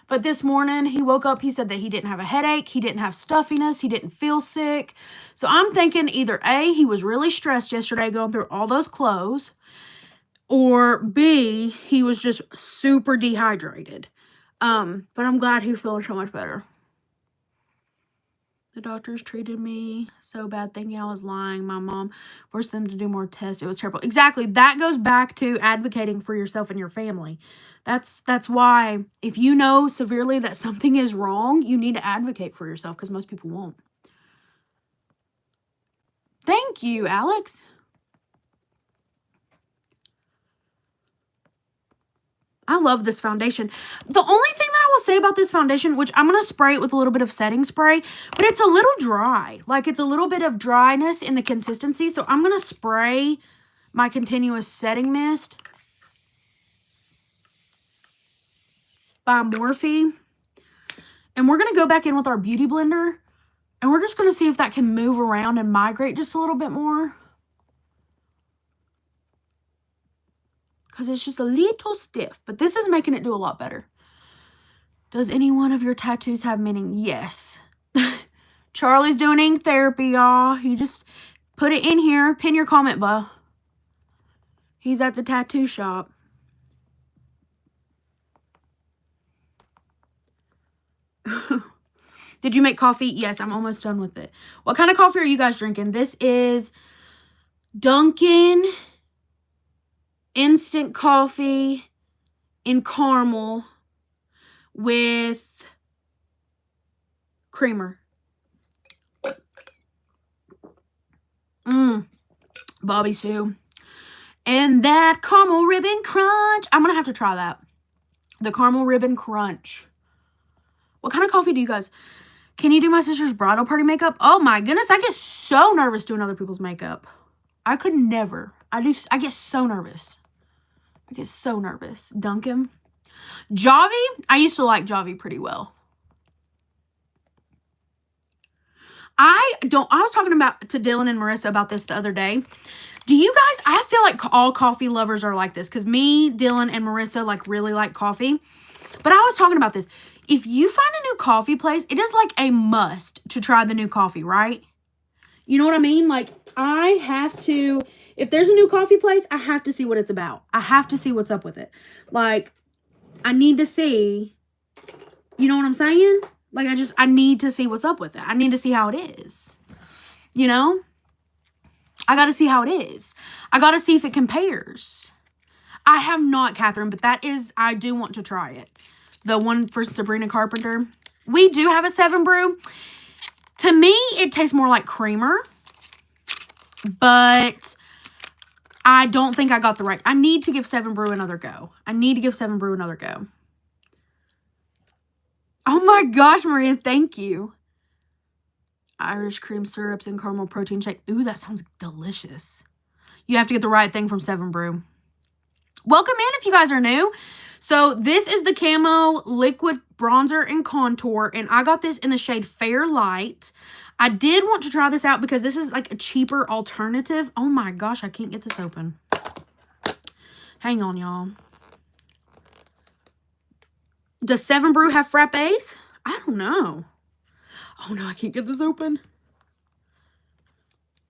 A: But this morning he woke up, he said that he didn't have a headache, he didn't have stuffiness, he didn't feel sick. So I'm thinking either A, he was really stressed yesterday going through all those clothes, or B, he was just super dehydrated. But I'm glad he's feeling so much better. The doctors treated me so bad thinking I was lying. My mom forced them to do more tests. It was terrible. Exactly. That goes back to advocating for yourself and your family. That's why if you know severely that something is wrong, you need to advocate for yourself because most people won't. Thank you, Alex. I love this foundation. The only thing that I will say about this foundation, which I'm going to spray it with a little bit of setting spray, but it's a little dry. Like it's a little bit of dryness in the consistency. So I'm going to spray my continuous setting mist by Morphe. And we're going to go back in with our beauty blender. And we're just going to see if that can move around and migrate just a little bit more. Because it's just a little stiff. But this is making it do a lot better. Does any one of your tattoos have meaning? Yes. Charlie's doing ink therapy, y'all. You just put it in here. Pin your comment, bro. He's at the tattoo shop. Did you make coffee? Yes, I'm almost done with it. What kind of coffee are you guys drinking? This is Dunkin' instant coffee in caramel with creamer. Bobby Sue. And that caramel ribbon crunch. I'm going to have to try that. The caramel ribbon crunch. What kind of coffee do you guys... Can you do my sister's bridal party makeup? Oh my goodness, I get so nervous doing other people's makeup. I could never. I get so nervous. I get so nervous. Duncan. Javi? I used to like Javi pretty well. I was talking to Dylan and Marissa about this the other day. Do you guys, I feel like all coffee lovers are like this. Because me, Dylan, and Marissa like really like coffee. But I was talking about this. If you find a new coffee place, it is like a must to try the new coffee, right? You know what I mean? Like, I have to, if there's a new coffee place, I have to see what it's about. I have to see what's up with it. Like, I need to see, you know what I'm saying? Like, I need to see what's up with it. I need to see how it is. You know? I got to see how it is. I got to see if it compares. I have not, Catherine, but I do want to try it. The one for Sabrina Carpenter. We do have a 7 Brew. To me, it tastes more like creamer. But I don't think I got the right. I need to give 7 Brew another go. Oh my gosh, Maria, thank you. Irish cream syrups and caramel protein shake. Ooh, that sounds delicious. You have to get the right thing from 7 Brew. Welcome in if you guys are new. So this is the Camo Liquid Bronzer and Contour. And I got this in the shade Fair Light. I did want to try this out because this is like a cheaper alternative. Oh my gosh, I can't get this open. Hang on, y'all. Does 7 Brew have frappes? I don't know. Oh no, I can't get this open.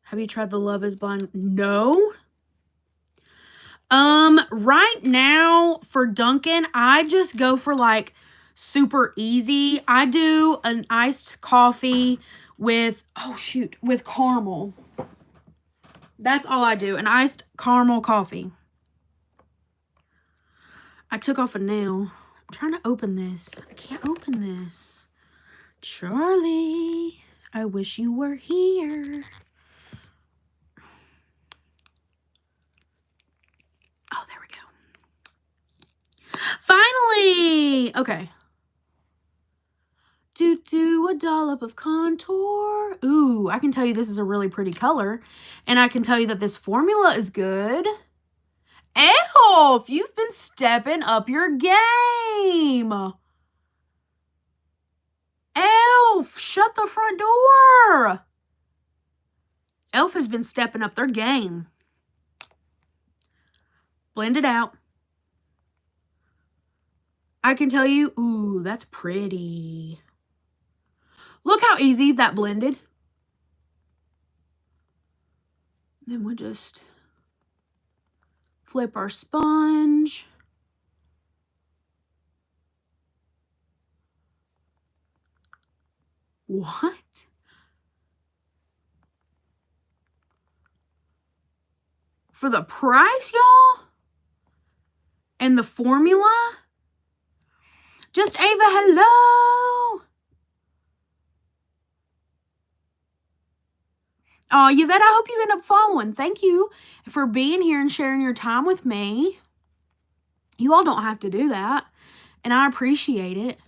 A: Have you tried the Love is Blind? No. Right now for Dunkin', I just go for like super easy. I do an iced coffee with, with caramel. That's all I do, an iced caramel coffee. I took off a nail. I'm trying to open this. I can't open this. Charlie. I wish you were here. Oh, there we go. Finally! Okay. Do a dollop of contour. Ooh, I can tell you this is a really pretty color. And I can tell you that this formula is good. Elf, you've been stepping up your game. Elf, shut the front door. Elf has been stepping up their game. Blend it out. I can tell you, ooh, that's pretty. Look how easy that blended. Then we'll just flip our sponge. What? For the price, y'all? And the formula? Just Ava, hello. Oh, Yvette, I hope you end up following. Thank you for being here and sharing your time with me. You all don't have to do that, and I appreciate it.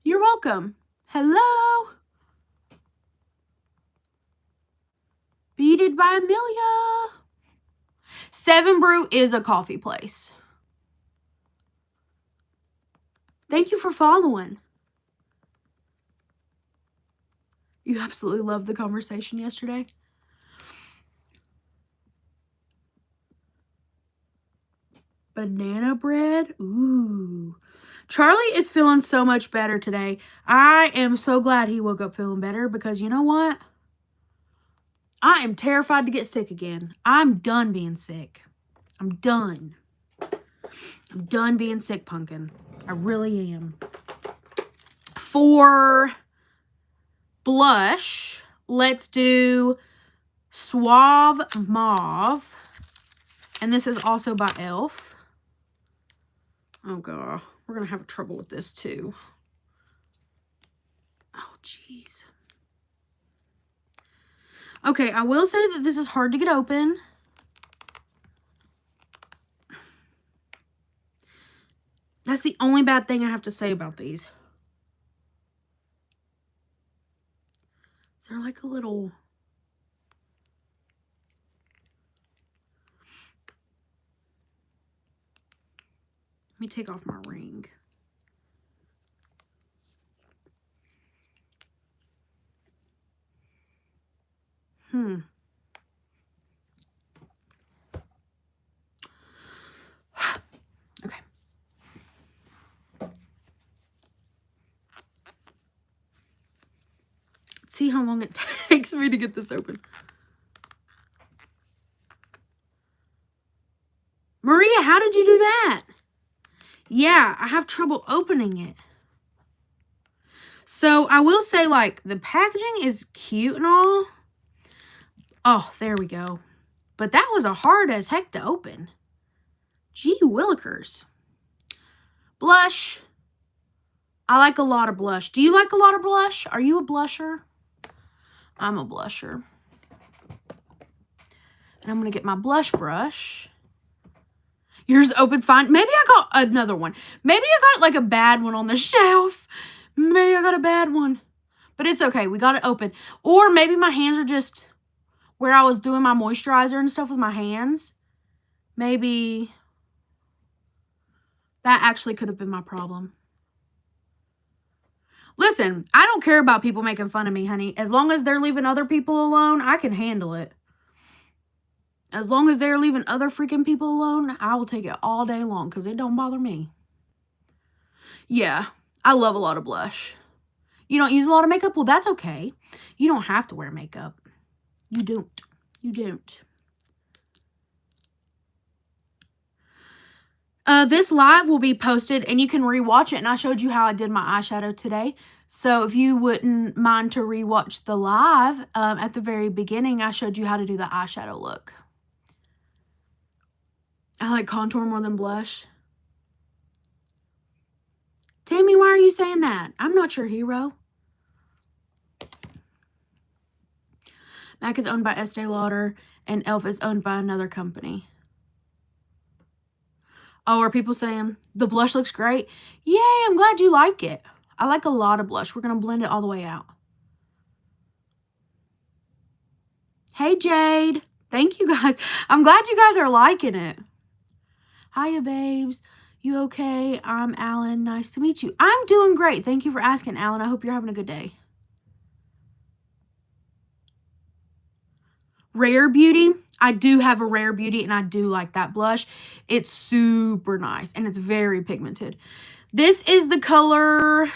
A: You're welcome. Hello. Beated by Amelia. 7 Brew is a coffee place. Thank you for following. You absolutely loved the conversation yesterday. Banana bread. Ooh. Charlie is feeling so much better today. I am so glad he woke up feeling better because you know what? I am terrified to get sick again. I'm done being sick. I'm done. I'm done being sick, Pumpkin. I really am. For blush, let's do Suave Mauve. And this is also by e.l.f. Oh, God. We're going to have trouble with this, too. Oh, jeez. Okay, I will say that this is hard to get open. That's the only bad thing I have to say about these. Is there like a little... Let me take off my ring. Okay. Let's see how long it takes me to get this open. Maria, how did you do that? Yeah, I have trouble opening it. So I will say, like, the packaging is cute and all. Oh, there we go. But that was a hard as heck to open. Gee willikers. Blush. I like a lot of blush. Do you like a lot of blush? Are you a blusher? I'm a blusher. And I'm going to get my blush brush. Yours opens fine. Maybe I got another one. Maybe I got like a bad one on the shelf. Maybe I got a bad one. But it's okay. We got it open. Or maybe my hands are just where I was doing my moisturizer and stuff with my hands. Maybe that actually could have been my problem. Listen, I don't care about people making fun of me, honey. As long as they're leaving other people alone, I can handle it. As long as they're leaving other freaking people alone, I will take it all day long because it don't bother me. Yeah, I love a lot of blush. You don't use a lot of makeup? Well, that's okay. You don't have to wear makeup. You don't. You don't. This live will be posted and you can rewatch it. And I showed you how I did my eyeshadow today. So if you wouldn't mind to rewatch the live, at the very beginning, I showed you how to do the eyeshadow look. I like contour more than blush. Tammy, why are you saying that? I'm not your hero. MAC is owned by Estee Lauder, and e.l.f. is owned by another company. Oh, are people saying the blush looks great? Yay, I'm glad you like it. I like a lot of blush. We're going to blend it all the way out. Hey, Jade. Thank you, guys. I'm glad you guys are liking it. Hiya, babes. You okay? I'm Alan. Nice to meet you. I'm doing great. Thank you for asking, Alan. I hope you're having a good day. Rare Beauty. I do have a Rare Beauty, and I do like that blush. It's super nice, and it's very pigmented. This is the color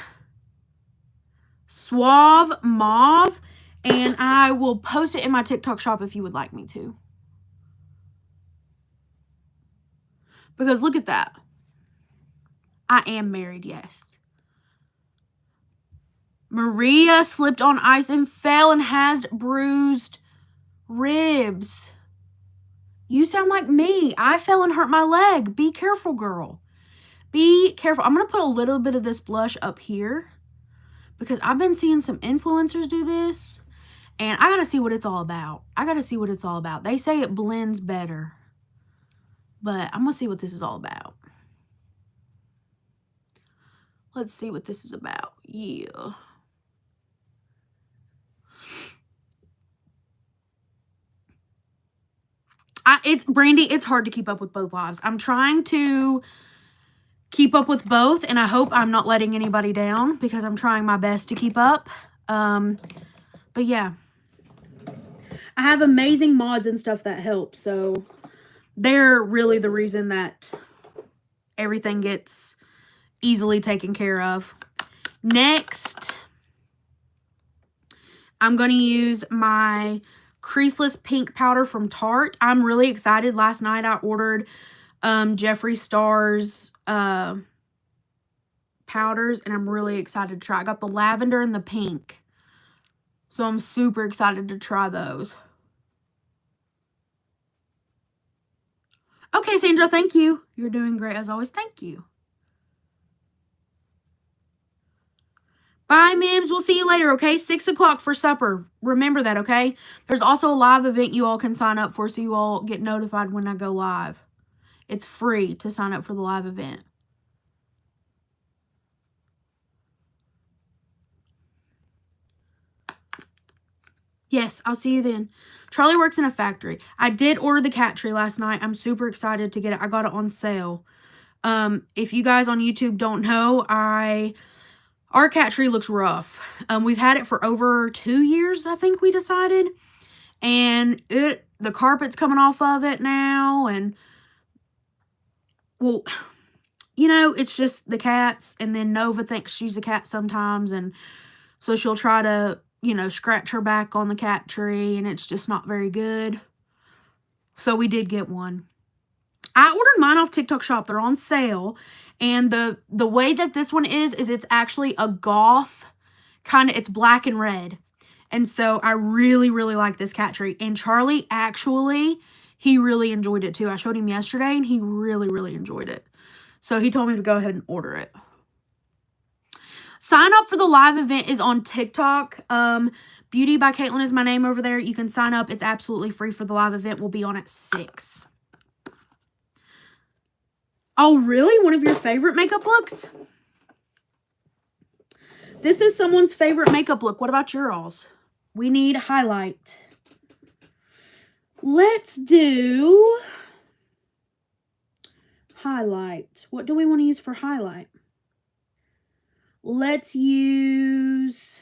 A: Suave Mauve, and I will post it in my TikTok shop if you would like me to. Because look at that. I am married, yes. Maria slipped on ice and fell and has bruised ribs. You sound like me. I fell and hurt my leg. Be careful, girl. Be careful. I'm going to put a little bit of this blush up here because I've been seeing some influencers do this, and I got to see what it's all about. I got to see what it's all about. They say it blends better, but I'm going to see what this is all about. Let's see what this is about. Yeah. It's Brandy, it's hard to keep up with both lives. I'm trying to keep up with both, and I hope I'm not letting anybody down because I'm trying my best to keep up. But yeah, I have amazing mods and stuff that help, so they're really the reason that everything gets easily taken care of. Next, I'm going to use my Creaseless Pink Powder from Tarte. I'm really excited. Last night I ordered Jeffree Star's powders, and I'm really excited to try. I got the lavender and the pink, so I'm super excited to try those. Okay, Sandra, thank you. You're doing great as always. Thank you. Bye, Mims. We'll see you later, okay? 6 o'clock for supper. Remember that, okay? There's also a live event you all can sign up for, so you all get notified when I go live. It's free to sign up for the live event. Yes, I'll see you then. Charlie works in a factory. I did order the cat tree last night. I'm super excited to get it. I got it on sale. If you guys on YouTube don't know, our cat tree looks rough. We've had it for over 2 years, I think we decided. And the carpet's coming off of it now. And, well, you know, it's just the cats. And then Nova thinks she's a cat sometimes. And so she'll try to, you know, scratch her back on the cat tree. And it's just not very good. So we did get one. I ordered mine off TikTok Shop. They're on sale. And the way that this one is it's actually a goth kind of, it's black and red. And so I really, really like this cat tree. And Charlie, actually, he really enjoyed it too. I showed him yesterday and he really, really enjoyed it. So he told me to go ahead and order it. Sign up for the live event is on TikTok. BeautyByKaitlyn is my name over there. You can sign up. It's absolutely free for the live event. We'll be on at 6. Oh, really? One of your favorite makeup looks? This is someone's favorite makeup look. What about yours? We need highlight. Let's do highlight. What do we want to use for highlight? Let's use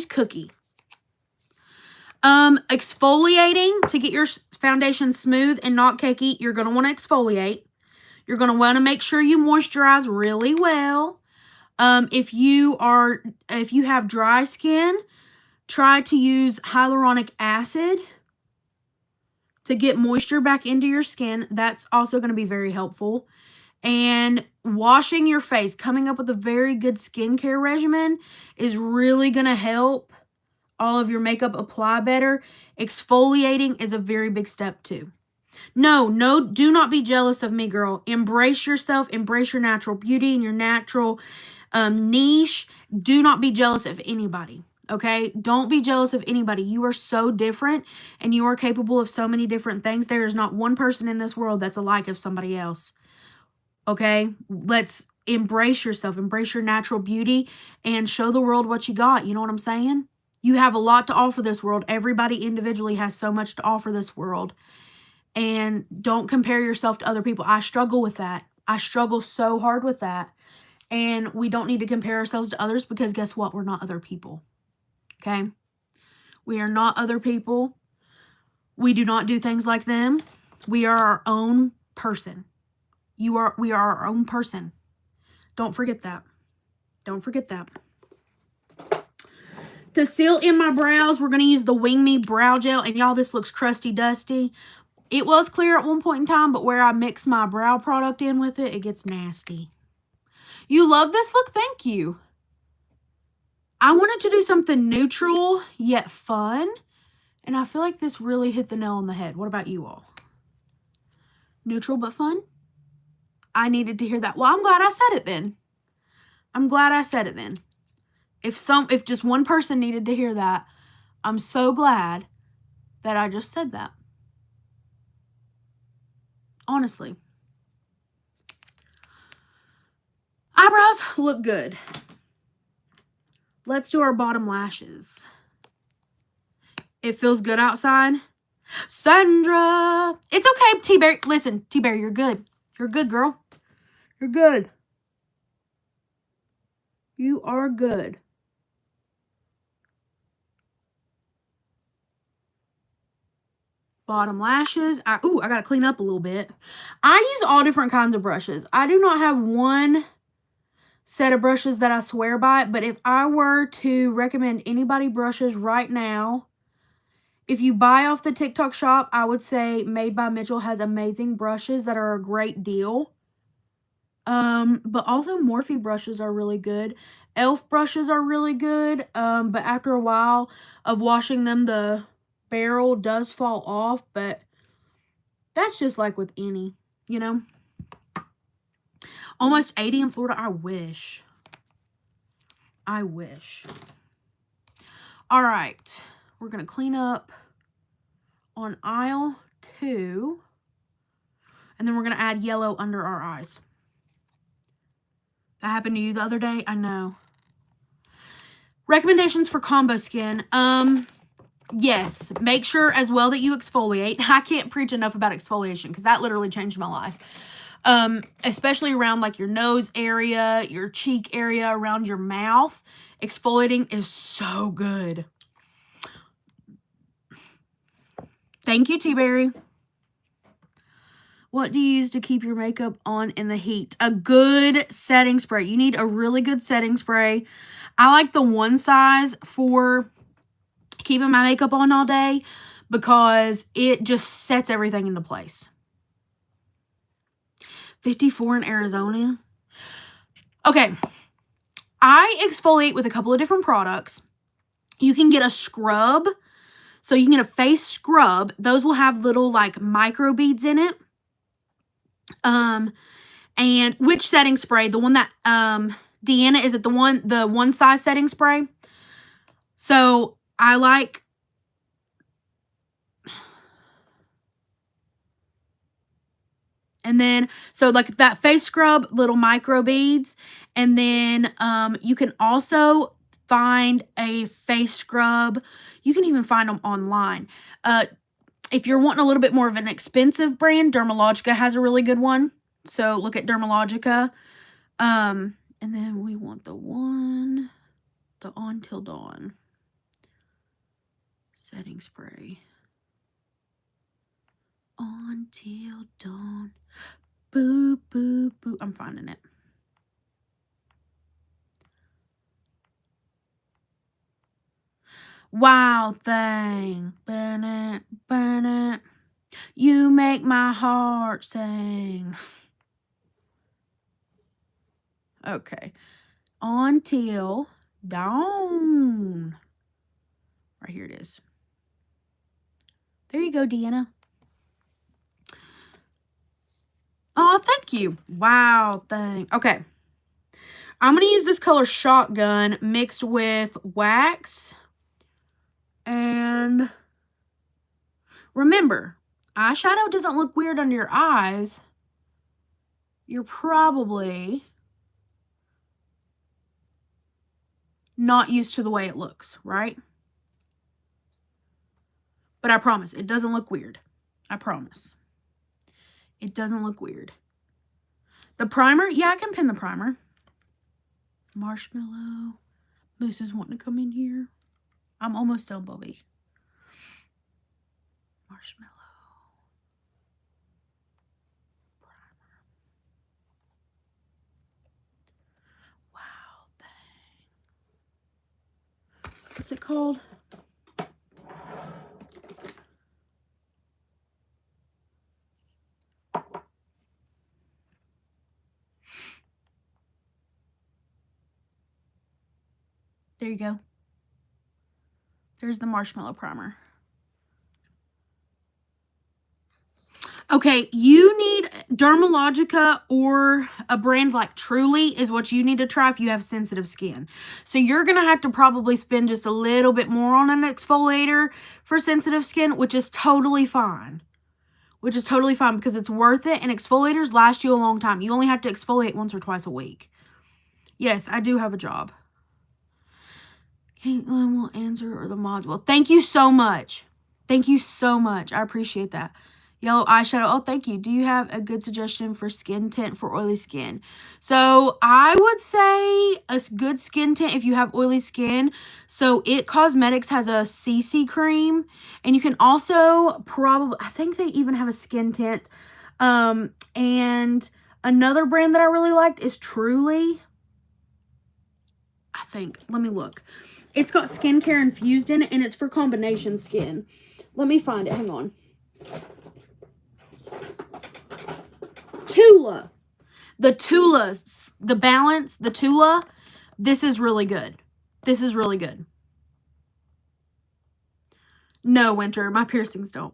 A: Cookie. Exfoliating to get your foundation smooth and not cakey. You're going to want to exfoliate. You're going to want to make sure you moisturize really well. If you have dry skin, try to use hyaluronic acid to get moisture back into your skin. That's also going to be very helpful. And washing your face, coming up with a very good skincare regimen is really going to help all of your makeup apply better. Exfoliating is a very big step too. No, do not be jealous of me, girl. Embrace yourself. Embrace your natural beauty and your natural niche. Do not be jealous of anybody, okay? Don't be jealous of anybody. You are so different, and you are capable of so many different things. There is not one person in this world that's alike of somebody else, okay? Let's embrace yourself. Embrace your natural beauty and show the world what you got. You know what I'm saying? You have a lot to offer this world. Everybody individually has so much to offer this world. And don't compare yourself to other people. I struggle with that. I struggle so hard with that. And we don't need to compare ourselves to others, because guess what? We're not other people. Okay? We are not other people. We do not do things like them. We are our own person. We are our own person. Don't forget that. Don't forget that. To seal in my brows, we're going to use the Wing Me Brow Gel. And y'all, this looks crusty dusty. It was clear at one point in time, but where I mix my brow product in with it, it gets nasty. You love this look? Thank you. I wanted to do something neutral yet fun, and I feel like this really hit the nail on the head. What about you all? Neutral but fun? I needed to hear that. Well, I'm glad I said it then. I'm glad I said it then. If just one person needed to hear that, I'm so glad that I just said that. Honestly. Eyebrows look good. Let's do our bottom lashes. It feels good outside. Sandra. It's okay, T-Berry. Listen, T-Berry, you're good. You're good, girl. You're good. You are good. Bottom lashes. I gotta clean up a little bit. I use all different kinds of brushes. I do not have one set of brushes that I swear by, but if I were to recommend anybody brushes right now, if you buy off the TikTok shop, I would say Made by Mitchell has amazing brushes that are a great deal. But also Morphe brushes are really good. e.l.f. brushes are really good. But after a while of washing them, the barrel does fall off, but that's just like with any, you know. Almost 80 in Florida. I wish. I wish. All right. We're going to clean up on aisle 2. And then we're going to add yellow under our eyes. That happened to you the other day? I know. Recommendations for combo skin. Yes, make sure as well that you exfoliate. I can't preach enough about exfoliation because that literally changed my life. Especially around like your nose area, your cheek area, around your mouth. Exfoliating is so good. Thank you, T-Berry. What do you use to keep your makeup on in the heat? A good setting spray. You need a really good setting spray. I like the one size for keeping my makeup on all day because it just sets everything into place. 54 in Arizona. Okay. I exfoliate with a couple of different products. You can get a scrub. So you can get a face scrub. Those will have little like micro beads in it. And which setting spray? The one that Deanna, is it the one size setting spray? So I like and then so like that face scrub, little micro beads, and then you can also find a face scrub. You can even find them online. If you're wanting a little bit more of an expensive brand, Dermalogica has a really good one. So look at Dermalogica. And then we want the On Till Dawn setting spray. On Till Dawn. Boo, boo, boo. I'm finding it. Wow thing. Burn it, burn it. You make my heart sing. Okay. On Till Dawn. Right here it is. There you go, Deanna. Oh, thank you. Wow, thank. Okay. I'm going to use this color Shotgun mixed with wax. And remember, eyeshadow doesn't look weird under your eyes. You're probably not used to the way it looks, right? But I promise, it doesn't look weird. I promise. It doesn't look weird. The primer, yeah, I can pin the primer. Marshmallow. Moose is wanting to come in here. I'm almost done, Bobby. Marshmallow. Primer. Wow, dang. What's it called? There you go. There's the marshmallow primer. Okay, you need Dermalogica or a brand like Truly is what you need to try if you have sensitive skin. So you're going to have to probably spend just a little bit more on an exfoliator for sensitive skin, which is totally fine. Which is totally fine because it's worth it, and exfoliators last you a long time. You only have to exfoliate once or twice a week. Yes, I do have a job. Caitlin will answer, or the mods will. Thank you so much. Thank you so much. I appreciate that. Yellow eyeshadow. Oh, thank you. Do you have a good suggestion for skin tint for oily skin? So I would say a good skin tint if you have oily skin. So It Cosmetics has a CC cream. And you can also probably, I think they even have a skin tint. And another brand that I really liked is Truly. I think. Let me look. It's got skincare infused in it, and it's for combination skin. Let me find it. Hang on. Tula. The Tula's, the Balance, the Tula. This is really good. This is really good. No, Winter. My piercings don't.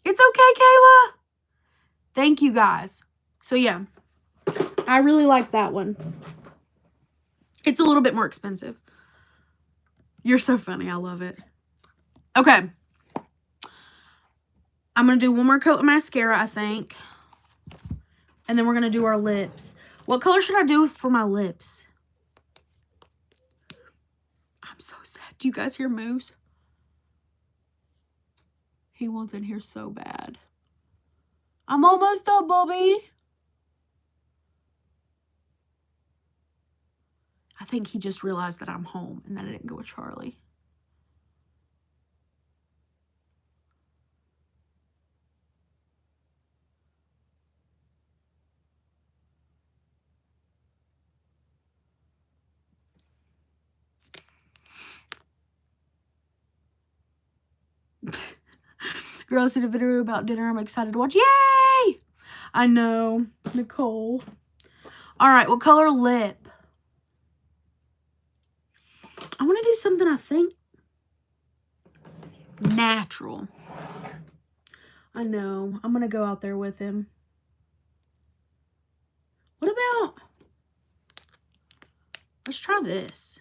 A: It's okay, Kayla. Thank you, guys. So, yeah. I really like that one. It's a little bit more expensive. You're so funny. I love it. Okay. I'm going to do one more coat of mascara, I think. And then we're going to do our lips. What color should I do for my lips? I'm so sad. Do you guys hear Moose? He wants in here so bad. I'm almost done, Bobby. I think he just realized that I'm home and that I didn't go with Charlie. Girls did a video about dinner. I'm excited to watch. Yay! I know. Nicole. All right. What color lip? I want to do something, I think, natural. I know. I'm going to go out there with him. What about... Let's try this.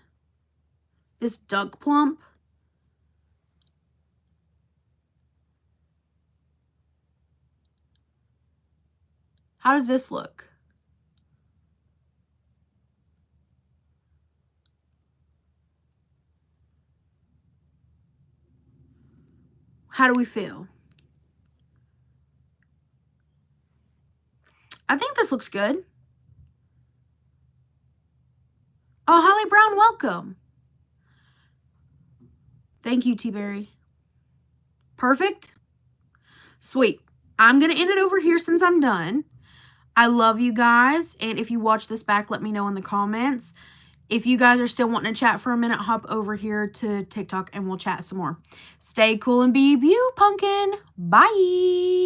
A: This Duck Plump. How does this look? How do we feel? I think this looks good. Oh, Holly Brown, welcome. Thank you, T-Berry. Perfect. Sweet. I'm going to end it over here since I'm done. I love you guys. And if you watch this back, let me know in the comments. If you guys are still wanting to chat for a minute, hop over here to TikTok and we'll chat some more. Stay cool and be you, pumpkin. Bye.